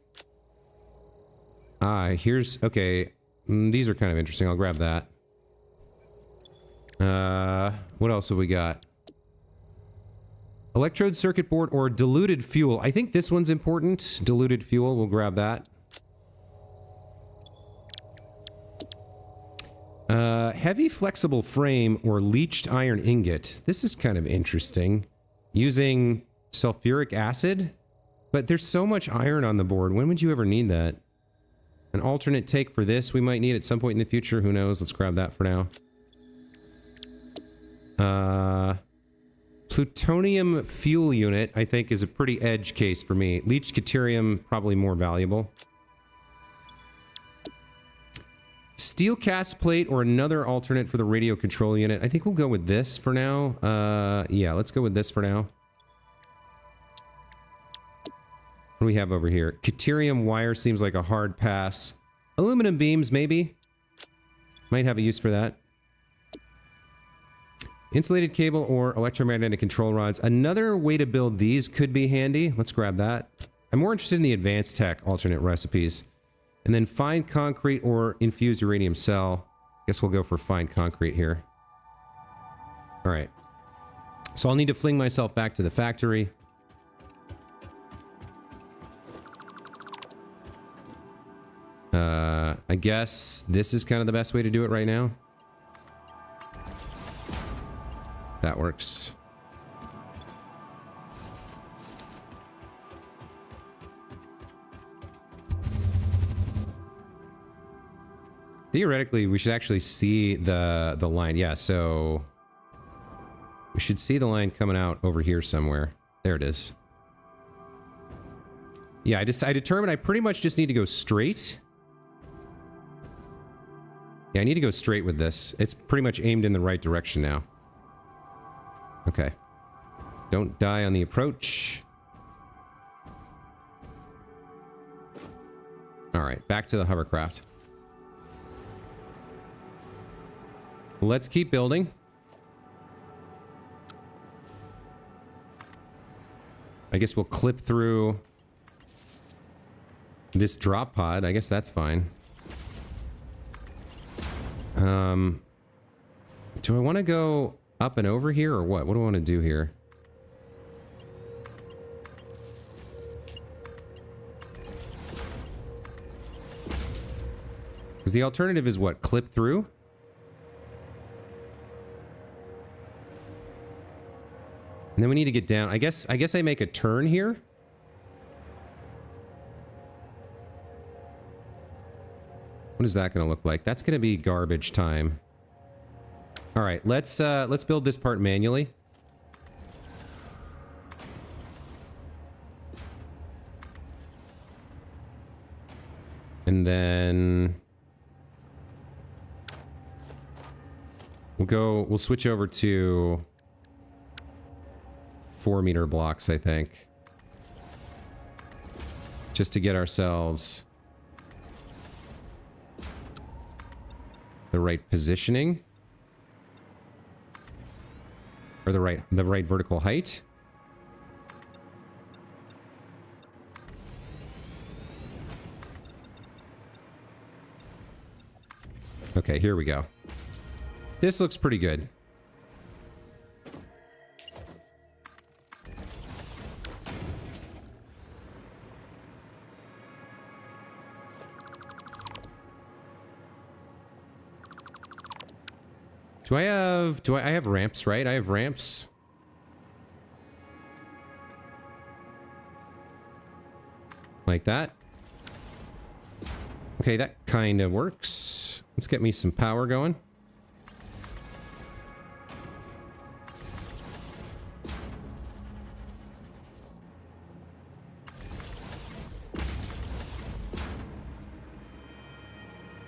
Here's... Okay. These are kind of interesting. I'll grab that. What else have we got? Electrode circuit board or diluted fuel. I think this one's important. Diluted fuel. We'll grab that. Heavy flexible frame or leached iron ingot. This is kind of interesting. Using sulfuric acid? But there's so much iron on the board. When would you ever need that? An alternate take for this we might need at some point in the future. Who knows? Let's grab that for now. Plutonium fuel unit, I think, is a pretty edge case for me. Leached deuterium, probably more valuable. Steel cast plate or another alternate for the radio control unit. I think we'll go with this for now. Yeah, let's go with this for now. What do we have over here? Deuterium wire seems like a hard pass. Aluminum beams, maybe. Might have a use for that. Insulated cable or electromagnetic control rods. Another way to build these could be handy. Let's grab that. I'm more interested in the advanced tech alternate recipes. And then fine concrete or infused uranium cell. Guess we'll go for fine concrete here. All right. So I'll need to fling myself back to the factory. I guess this is kind of the best way to do it right now. That works. Theoretically, we should actually see the line. Yeah, so we should see the line coming out over here somewhere. There it is. Yeah, I determined I pretty much just need to go straight. Yeah, I need to go straight with this. It's pretty much aimed in the right direction now. Okay. Don't die on the approach. Alright, back to the hovercraft. Let's keep building. I guess we'll clip through this drop pod. I guess that's fine. Do I want to go up and over here or what? What do I want to do here? Because the alternative is what? Clip through? And then we need to get down. I guess I make a turn here. What is that going to look like? That's going to be garbage time. All right, let's build this part manually. And then we'll switch over to 4-meter blocks, I think. Just to get ourselves the right positioning. Or the right vertical height. Okay, here we go. This looks pretty good. I have ramps, right? I have ramps. Like that. Okay, that kind of works. Let's get me some power going.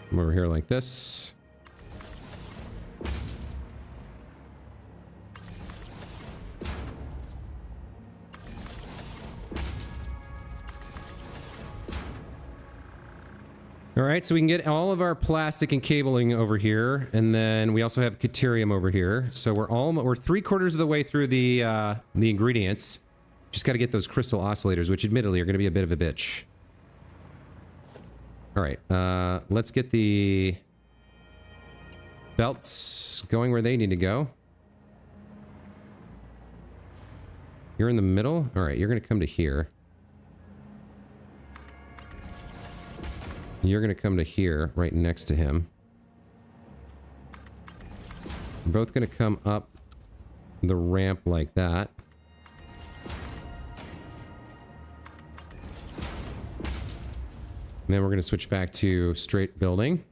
Come over here like this. All right, so we can get all of our plastic and cabling over here, and then we also have deuterium over here. So we're 3/4 of the way through the ingredients. Just got to get those crystal oscillators, which admittedly are going to be a bit of a bitch. All right, let's get the belts going where they need to go. You're in the middle. All right, you're going to come to here. You're going to come to here, right next to him. We're both going to come up the ramp like that. And then we're going to switch back to straight building.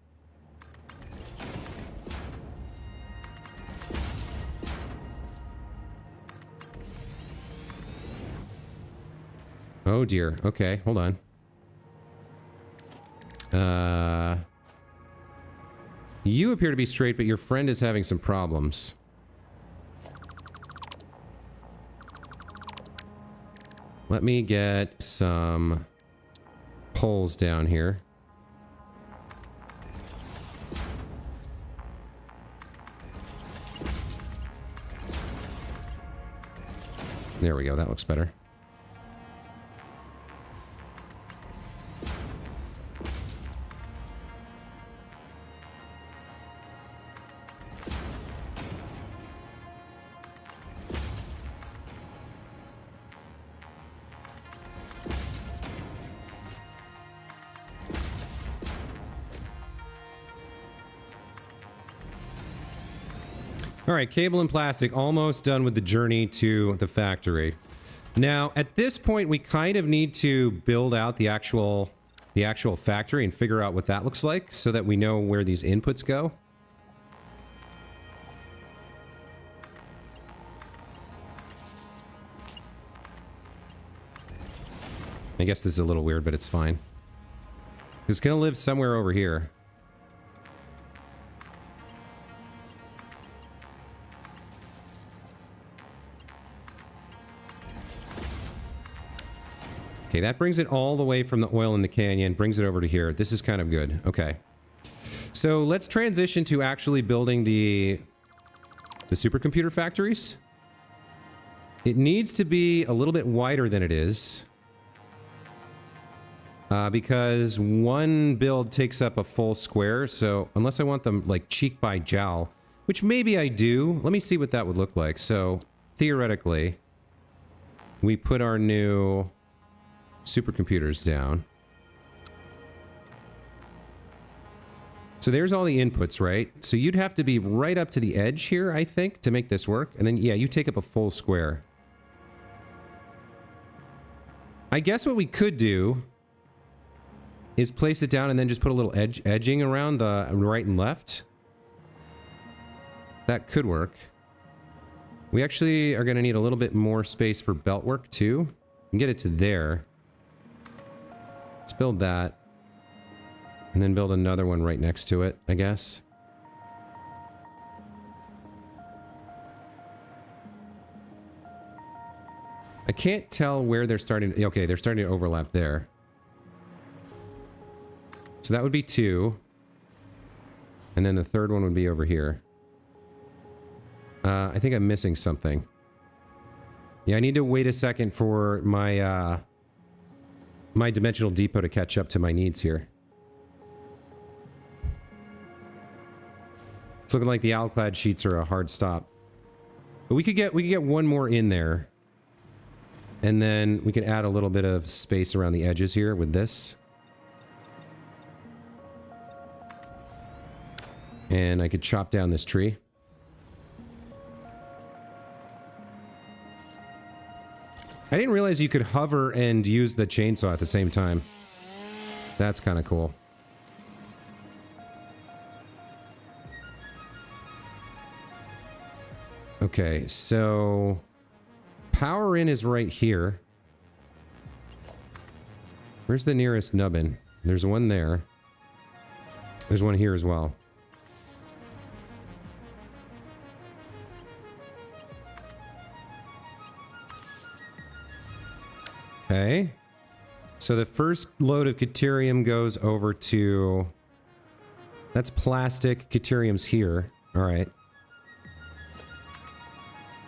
Oh dear. Okay, hold on. You appear to be straight, but your friend is having some problems. Let me get some poles down here. There we go, that looks better. All right, cable and plastic, almost done with the journey to the factory. Now, at this point, we kind of need to build out the actual the actual factory and figure out what that looks like so that we know where these inputs go. I guess this is a little weird, but it's fine. It's gonna live somewhere over here. Okay, that brings it all the way from the oil in the canyon, brings it over to here. This is kind of good. Okay. So let's transition to actually building the supercomputer factories. It needs to be a little bit wider than it is. Because one build takes up a full square, so unless I want them like cheek by jowl, which maybe I do. Let me see what that would look like. So theoretically, we put our new supercomputers down. So there's all the inputs, right? So you'd have to be right up to the edge here, I think, to make this work. And then, yeah, you take up a full square. I guess what we could do is place it down and then just put a little edging around the right and left. That could work. We actually are going to need a little bit more space for belt work too. And get it to there. Let's build that. And then build another one right next to it, I guess. I can't tell where they're starting. Okay, they're starting to overlap there. So that would be 2. And then the third one would be over here. I think I'm missing something. Yeah, I need to wait a second for my my dimensional depot to catch up to my needs here. It's looking like the alclad sheets are a hard stop. But we could get one more in there. And then we can add a little bit of space around the edges here with this. And I could chop down this tree. I didn't realize you could hover and use the chainsaw at the same time. That's kind of cool. Okay, so power in is right here. Where's the nearest nubbin? There's one there. There's one here as well. Okay. So the first load of Caterium goes over to... That's plastic. Caterium's here. Alright.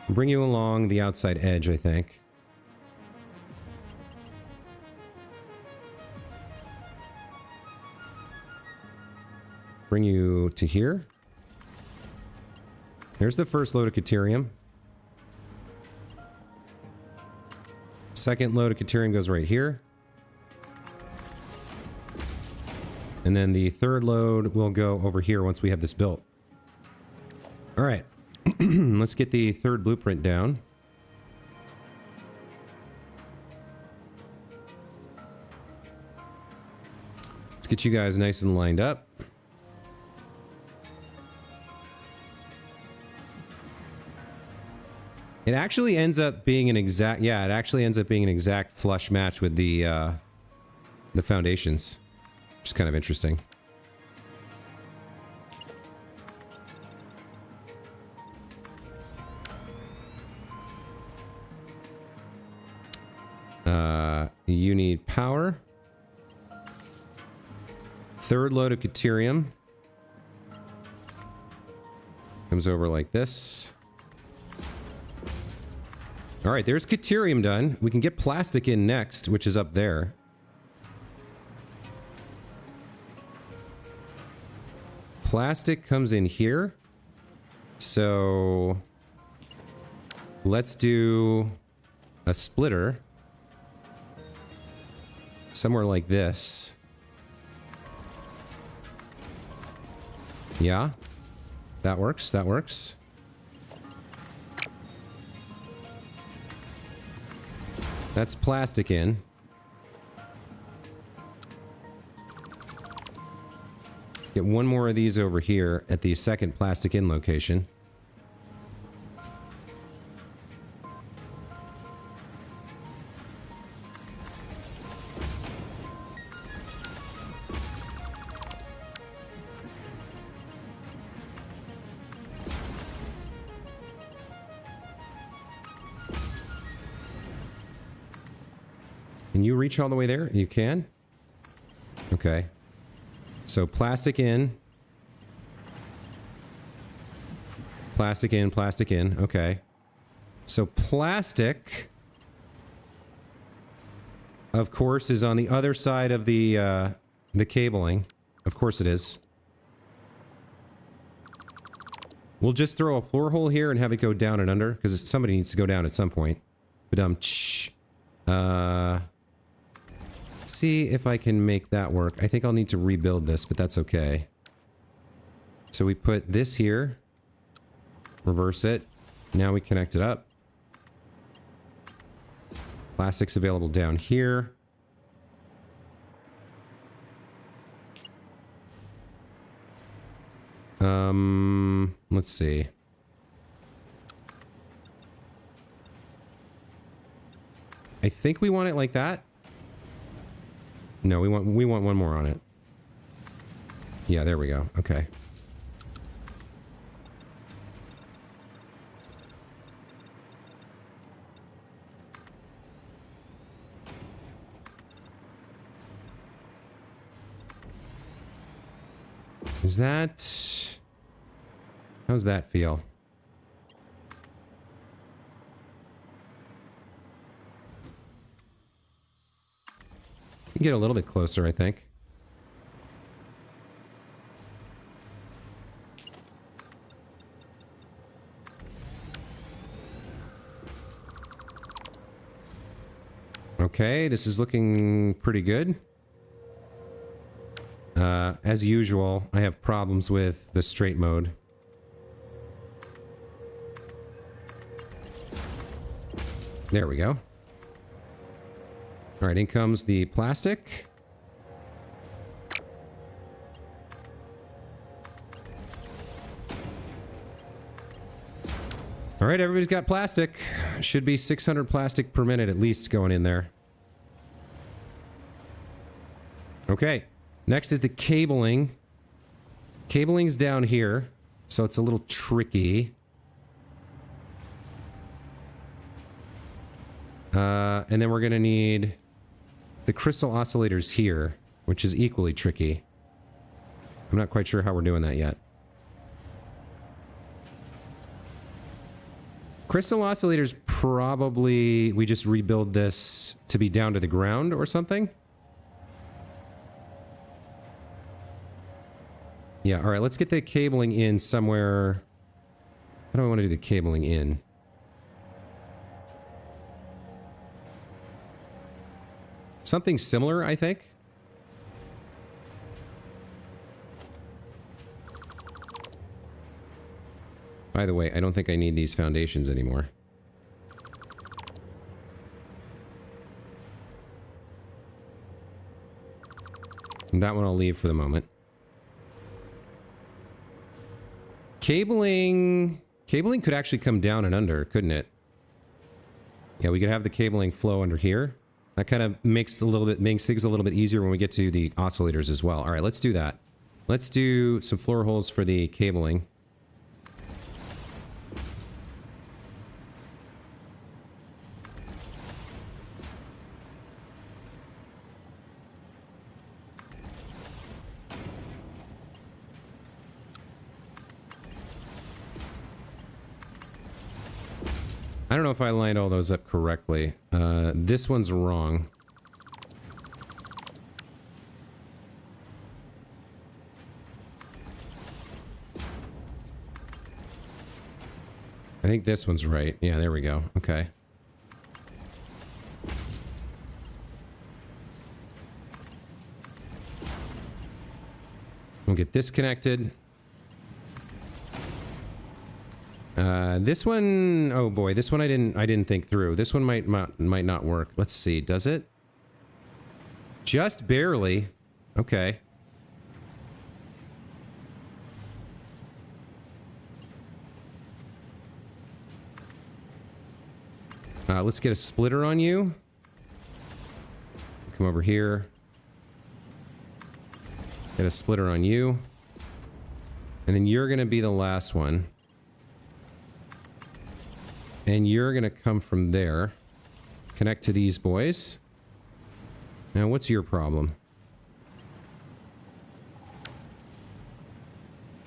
Bring you along the outside edge, I think. Bring you to here. Here's the first load of Caterium. Second load of Caterium goes right here. And then the third load will go over here once we have this built. All right. Let's get the third blueprint down. Let's get you guys nice and lined up. It actually ends up being an exact, yeah, it actually ends up being an exact flush match with the foundations, which is kind of interesting. You need power. Third load of Caterium. Comes over like this. Alright, there's Caterium done. We can get plastic in next, which is up there. Plastic comes in here. So... let's do... a splitter. Somewhere like this. Yeah. That works, that works. That's plastic in. Get one more of these over here at the second plastic in location. Can you reach all the way there? You can? Okay. So plastic in. Plastic in, plastic in. Okay. So plastic, of course, is on the other side of the cabling. Of course it is. We'll just throw a floor hole here and have it go down and under, because somebody needs to go down at some point. See if I can make that work. I think I'll need to rebuild this, but that's okay. So we put this here. Reverse it. Now we connect it up. Plastic's available down here. Let's see. I think we want it like that. No, we want one more on it. Yeah, there we go. Okay. Is that... How's that feel? You can get a little bit closer, I think. Okay, this is looking pretty good. As usual, I have problems with the straight mode. There we go. Alright, in comes the plastic. Alright, everybody's got plastic. Should be 600 plastic per minute at least going in there. Okay, next is the cabling. Cabling's down here, so it's a little tricky. And then we're gonna need the crystal oscillators here, which is equally tricky. I'm not quite sure how we're doing that yet. Crystal oscillators probably... we just rebuild this to be down to the ground or something? Yeah, alright, let's get the cabling in somewhere... How do I want to do the cabling in? Something similar, I think. By the way, I don't think I need these foundations anymore. And that one I'll leave for the moment. Cabling could actually come down and under, couldn't it? Yeah, we could have the cabling flow under here. That kind of makes things a little bit easier when we get to the oscillators as well. All right, let's do that. Let's do some floor holes for the cabling. I don't know if I lined all those up correctly. This one's wrong. I think this one's right. Yeah, there we go. Okay. We'll get this connected. This one, oh boy, this one I didn't think through. This one might not work. Let's see, does it? Just barely. Okay. Let's get a splitter on you. Come over here. Get a splitter on you. And then you're going to be the last one. And you're going to come from there. Connect to these boys. Now, what's your problem?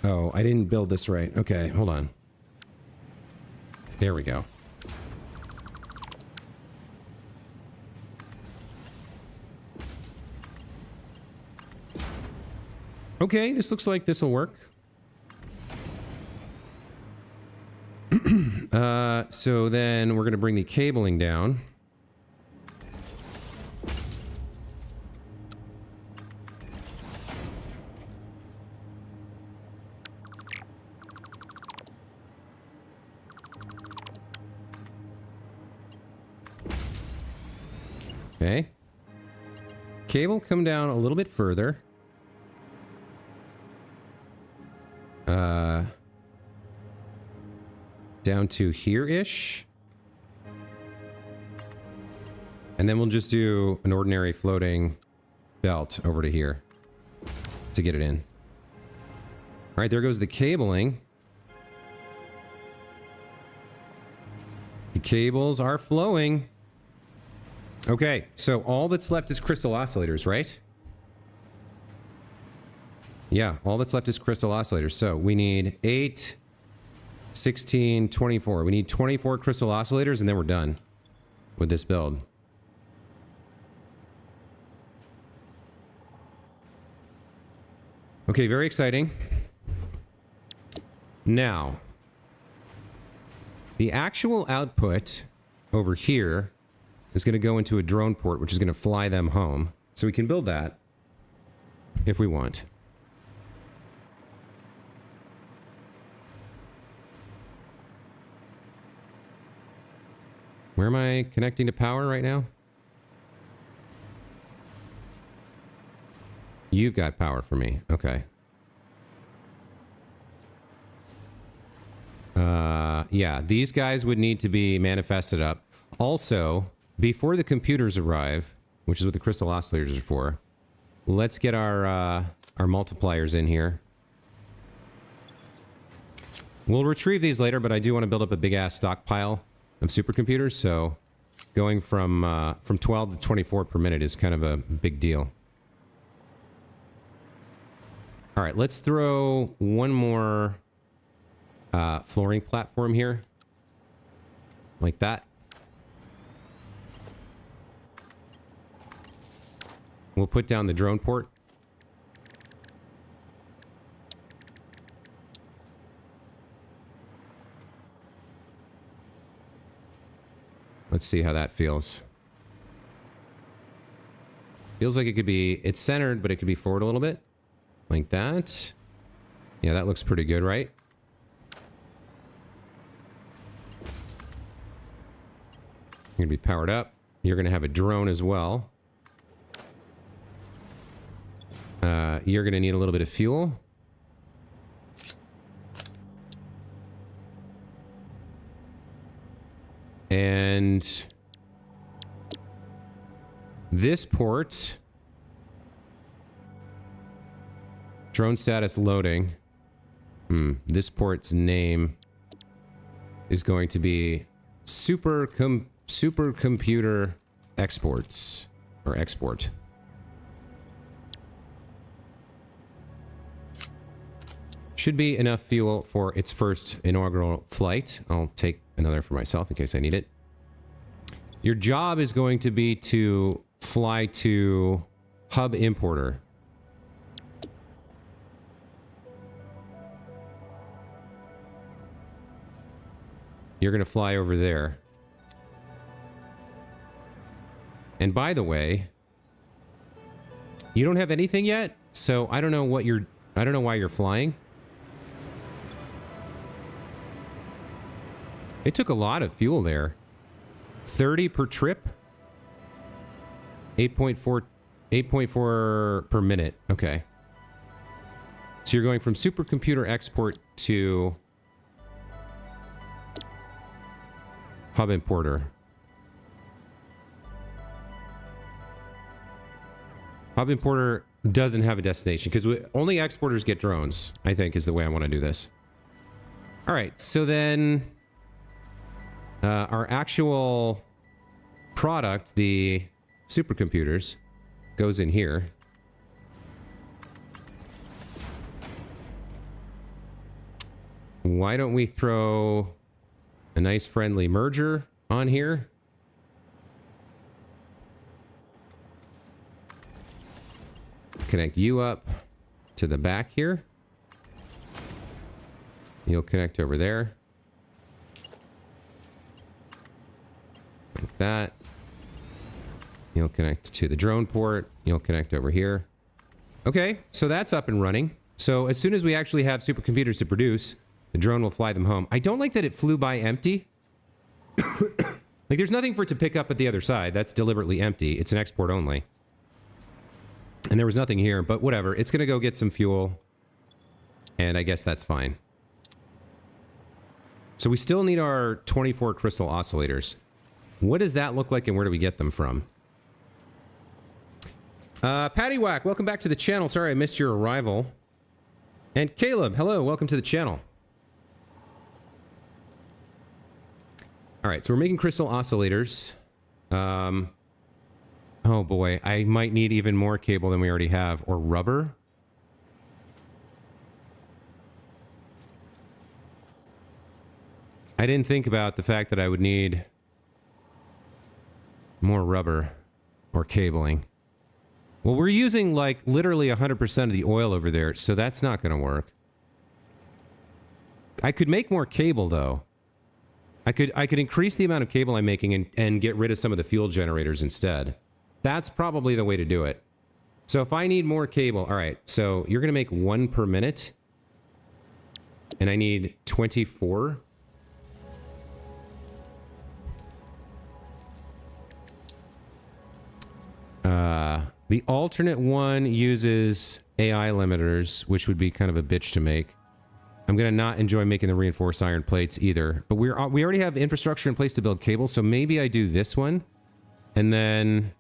Oh, I didn't build this right. Okay, hold on. There we go. Okay, this looks like this will work. So then we're going to bring the cabling down. Okay. Cable come down a little bit further. Down to here-ish. And then we'll just do an ordinary floating belt over to here to get it in. All right, there goes the cabling. The cables are flowing. Okay, so all that's left is crystal oscillators, right? Yeah, all that's left is crystal oscillators. So we need 8, 16, 24. We need 24 crystal oscillators and then we're done with this build. Okay, very exciting. Now, the actual output over here is going to go into a drone port, which is going to fly them home. So we can build that if we want. Where am I connecting to power right now? You've got power for me. Okay. Yeah, these guys would need to be manifested up. Also, before the computers arrive, which is what the crystal oscillators are for, let's get our multipliers in here. We'll retrieve these later, but I do want to build up a big-ass stockpile of supercomputers, so going from 12 to 24 per minute is kind of a big deal. All right, let's throw one more flooring platform here. Like that. We'll put down the drone port. Let's see how that feels. Feels like it could be... It's centered, but it could be forward a little bit. Like that. Yeah, that looks pretty good, right? You're going to be powered up. You're going to have a drone as well. You're going to need a little bit of fuel. And this port, drone status loading. This port's name is going to be Supercomputer Exports or Export. Should be enough fuel for its first inaugural flight. I'll take another for myself in case I need it. Your job is going to be to fly to Hub Importer. You're going to fly over there. And by the way, you don't have anything yet, so I don't know what you're... I don't know why you're flying. It took a lot of fuel there. 30 per trip? 8.4 per minute. Okay. So you're going from supercomputer export to Hub Importer. Hub importer doesn't have a destination because only exporters get drones, I think, is the way I want to do this. All right, so then our actual product, the supercomputers, goes in here. Why don't we throw a nice friendly merger on here? Connect you up to the back here. You'll connect over there. Like that. You'll connect to the drone port. You'll connect over here. Okay, so that's up and running. So as soon as we actually have supercomputers to produce, the drone will fly them home. I don't like that it flew by empty. Like, there's nothing for it to pick up at the other side. That's deliberately empty. It's an export only. And there was nothing here, but whatever. It's going to go get some fuel. And I guess that's fine. So we still need our 24 crystal oscillators. What does that look like and where do we get them from? Paddywhack, welcome back to the channel. Sorry I missed your arrival. And Caleb, hello, welcome to the channel. All right, so we're making crystal oscillators. Oh boy, I might need even more cable than we already have. Or rubber. I didn't think about the fact that I would need more rubber or cabling. Well, we're using like literally 100% of the oil over there, so that's not going to work. I could make more cable though. I could increase the amount of cable I'm making and get rid of some of the fuel generators instead. That's probably the way to do it. So if I need more cable, all right, so you're going to make 1 per minute. And I need 24. The alternate one uses AI limiters, which would be kind of a bitch to make. I'm going to not enjoy making the reinforced iron plates either. But we already have infrastructure in place to build cable, so maybe I do this one. And then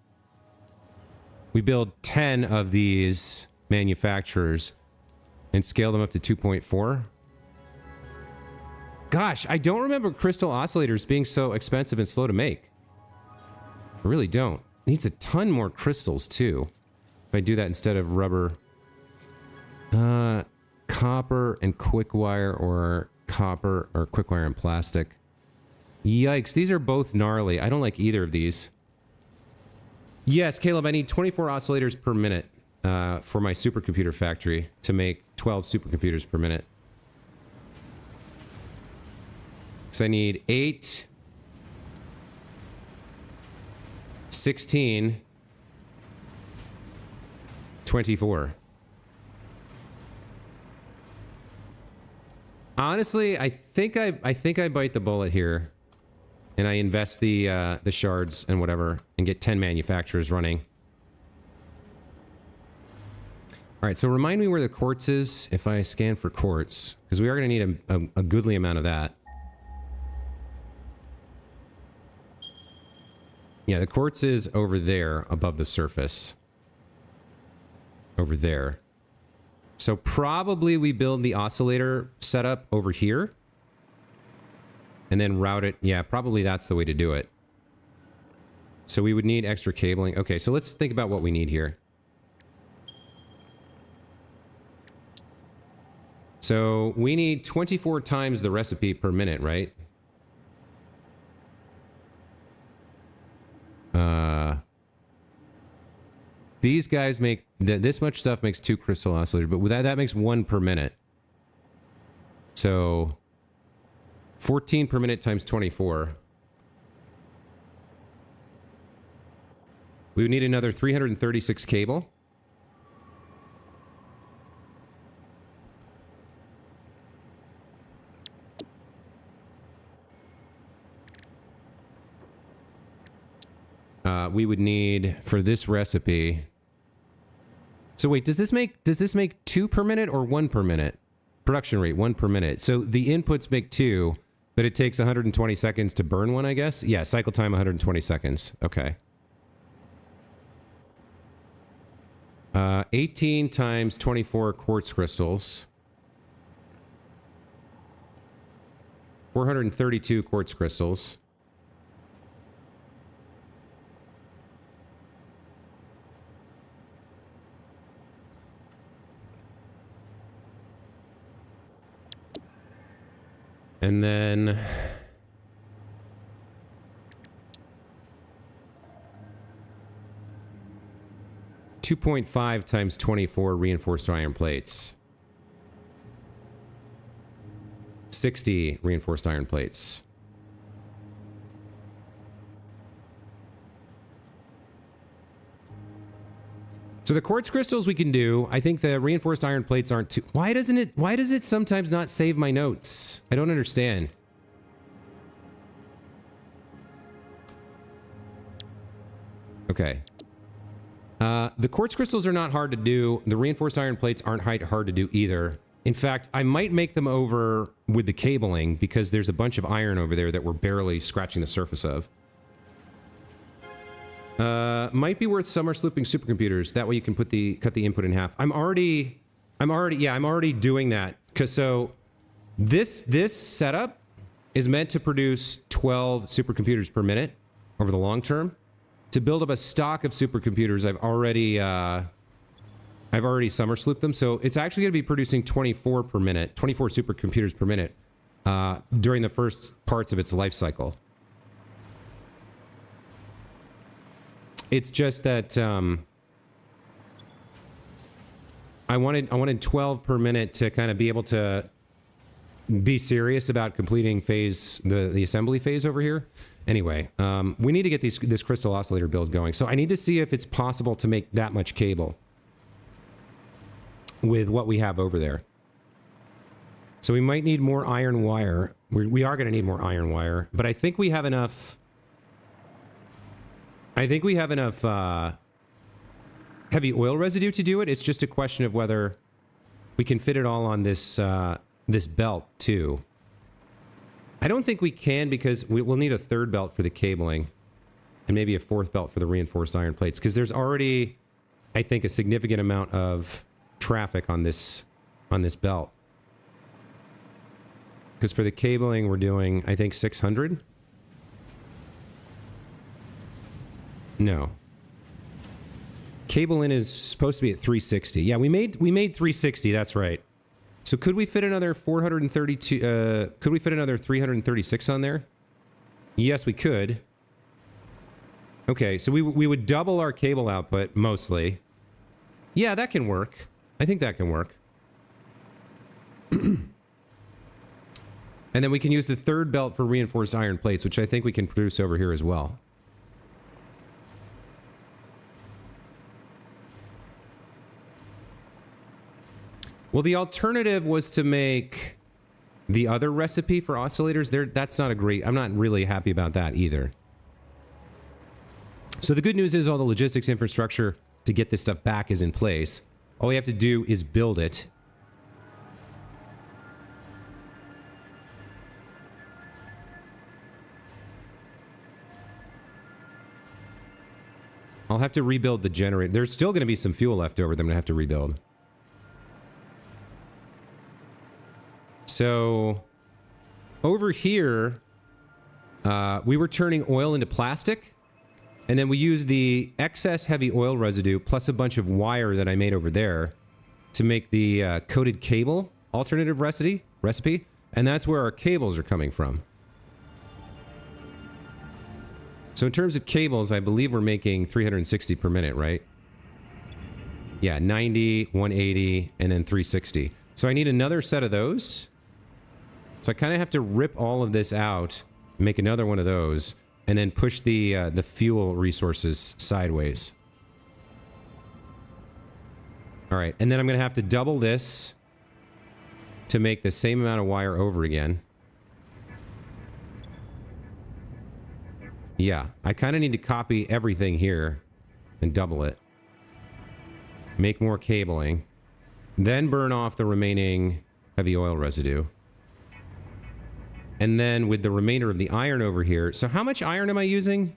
we build 10 of these manufacturers and scale them up to 2.4. Gosh, I don't remember crystal oscillators being so expensive and slow to make. I really don't. It needs a ton more crystals, too. If I do that instead of rubber. Copper and quick wire, or copper or quick wire and plastic. Yikes, these are both gnarly. I don't like either of these. Yes, Caleb, I need 24 oscillators per minute for my supercomputer factory to make 12 supercomputers per minute. So I need 8, 16, 24. Honestly, I think I bite the bullet here, and I invest the shards and whatever, and get 10 manufacturers running. All right, so remind me where the quartz is if I scan for quartz, because we are going to need a goodly amount of that. Yeah, the quartz is over there above the surface. Over there. So probably we build the oscillator setup over here. And then route it. Yeah, probably that's the way to do it. So we would need extra cabling. Okay, so let's think about what we need here. So we need 24 times the recipe per minute, right? These guys make... this much stuff makes 2 crystal oscillators, but with that makes 1 per minute. So 14 per minute times 24. We would need another 336 cable. We would need for this recipe. So wait, does this make 2 per minute or 1 per minute? Production rate 1 per minute. So the inputs make 2, but it takes 120 seconds to burn one, I guess. Yeah, cycle time 120 seconds. Okay. 18 times 24 quartz crystals. 432 quartz crystals. And then 2.5 times 24 reinforced iron plates. 60 reinforced iron plates. So the quartz crystals we can do. I think the reinforced iron plates aren't too... Why does it sometimes not save my notes? I don't understand. Okay. The quartz crystals are not hard to do. The reinforced iron plates aren't hard to do either. In fact, I might make them over with the cabling because there's a bunch of iron over there that we're barely scratching the surface of. Might be worth summer slooping supercomputers. That way you can cut the input in half. I'm already doing that. Cause so this setup is meant to produce 12 supercomputers per minute over the long term. To build up a stock of supercomputers, I've already summer slooped them. So it's actually going to be producing 24 per minute, 24 supercomputers per minute during the first parts of its life cycle. It's just that I wanted 12 per minute to kind of be able to be serious about completing the assembly phase over here. Anyway, we need to get this crystal oscillator build going. So I need to see if it's possible to make that much cable with what we have over there. So we might need more iron wire. We are going to need more iron wire, but I think we have enough. I think we have enough heavy oil residue to do it. It's just a question of whether we can fit it all on this this belt too. I don't think we can because we'll need a third belt for the cabling and maybe a fourth belt for the reinforced iron plates because there's already, I think, a significant amount of traffic on this belt. Because for the cabling, we're doing, I think, 600. No. Cable in is supposed to be at 360. Yeah, we made 360. That's right. So could we fit another 432? Could we fit another 336 on there? Yes, we could. Okay, so we would double our cable output mostly. Yeah, that can work. I think that can work. And then we can use the third belt for reinforced iron plates, which I think we can produce over here as well. Well, the alternative was to make the other recipe for oscillators. That's not a great... I'm not really happy about that either. So the good news is all the logistics infrastructure to get this stuff back is in place. All we have to do is build it. I'll have to rebuild the generator. There's still going to be some fuel left over that I'm going to have to rebuild. So, over here, we were turning oil into plastic, and then we used the excess heavy oil residue plus a bunch of wire that I made over there to make the coated cable alternative recipe, and that's where our cables are coming from. So in terms of cables, I believe we're making 360 per minute, right? Yeah, 90, 180, and then 360. So I need another set of those. So I kind of have to rip all of this out, make another one of those, and then push the fuel resources sideways. All right, and then I'm going to have to double this to make the same amount of wire over again. Yeah, I kind of need to copy everything here and double it. Make more cabling. Then burn off the remaining heavy oil residue. And then with the remainder of the iron over here... So how much iron am I using?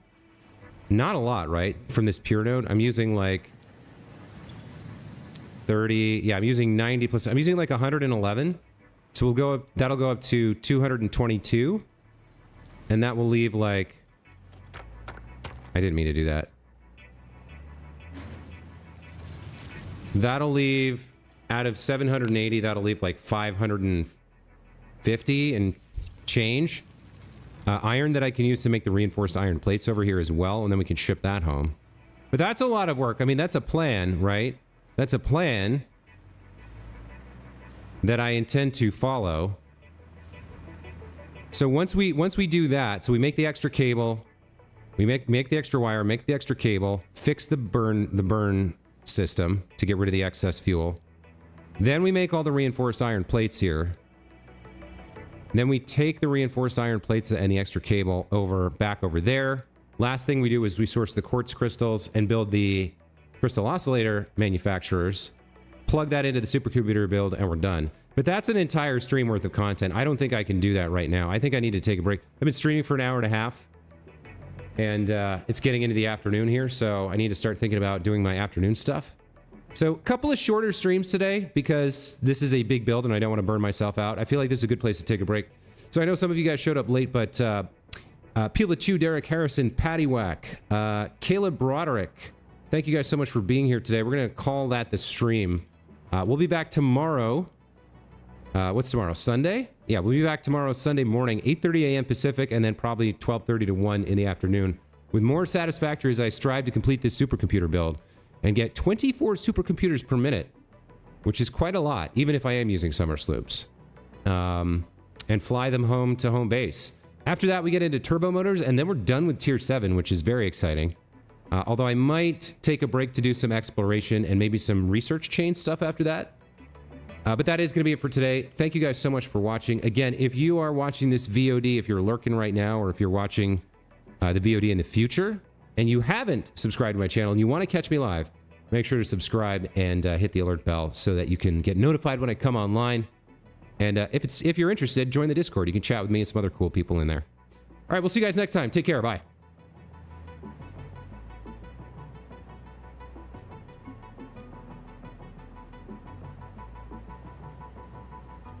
Not a lot, right? From this pure node? I'm using like 30. Yeah, I'm using 90 plus. I'm using like 111. So we'll go up, that'll go up to 222. And that will leave like... I didn't mean to do that. That'll leave, out of 780, that'll leave like 550 and change. Iron that I can use to make the reinforced iron plates over here as well, and then we can ship that home. But that's a lot of work. I mean, that's a plan, right? That's a plan that I intend to follow. So once we do that, so we make the extra cable, we make the extra wire, make the extra cable, fix the burn system to get rid of the excess fuel. Then we make all the reinforced iron plates here. Then we take the reinforced iron plates and the extra cable back over there. Last thing we do is we source the quartz crystals and build the crystal oscillator manufacturers, plug that into the supercomputer build, and we're done. But that's an entire stream worth of content. I don't think I can do that right now. I think I need to take a break. I've been streaming for an hour and a half, and it's getting into the afternoon here, so I need to start thinking about doing my afternoon stuff. So a couple of shorter streams today because this is a big build and I don't want to burn myself out. I feel like this is a good place to take a break. So I know some of you guys showed up late, but Pilachu, Derek Harrison, Patty Whack, Caleb Broderick, thank you guys so much for being here today. We're going to call that the stream. We'll be back tomorrow. What's tomorrow? Sunday? Yeah, we'll be back tomorrow, Sunday morning, 8:30 a.m. Pacific, and then probably 12:30 to 1 in the afternoon with more Satisfactory as I strive to complete this supercomputer build and get 24 supercomputers per minute, which is quite a lot, even if I am using summer sloops, and fly them home to home base. After that, we get into turbo motors, and then we're done with Tier 7, which is very exciting. Although I might take a break to do some exploration and maybe some research chain stuff after that. But that is going to be it for today. Thank you guys so much for watching. Again, if you are watching this VOD, if you're lurking right now, or if you're watching the VOD in the future, and you haven't subscribed to my channel and you want to catch me live, make sure to subscribe and hit the alert bell so that you can get notified when I come online. And if you're interested, join the Discord. You can chat with me and some other cool people in there. All right, we'll see you guys next time. Take care. Bye.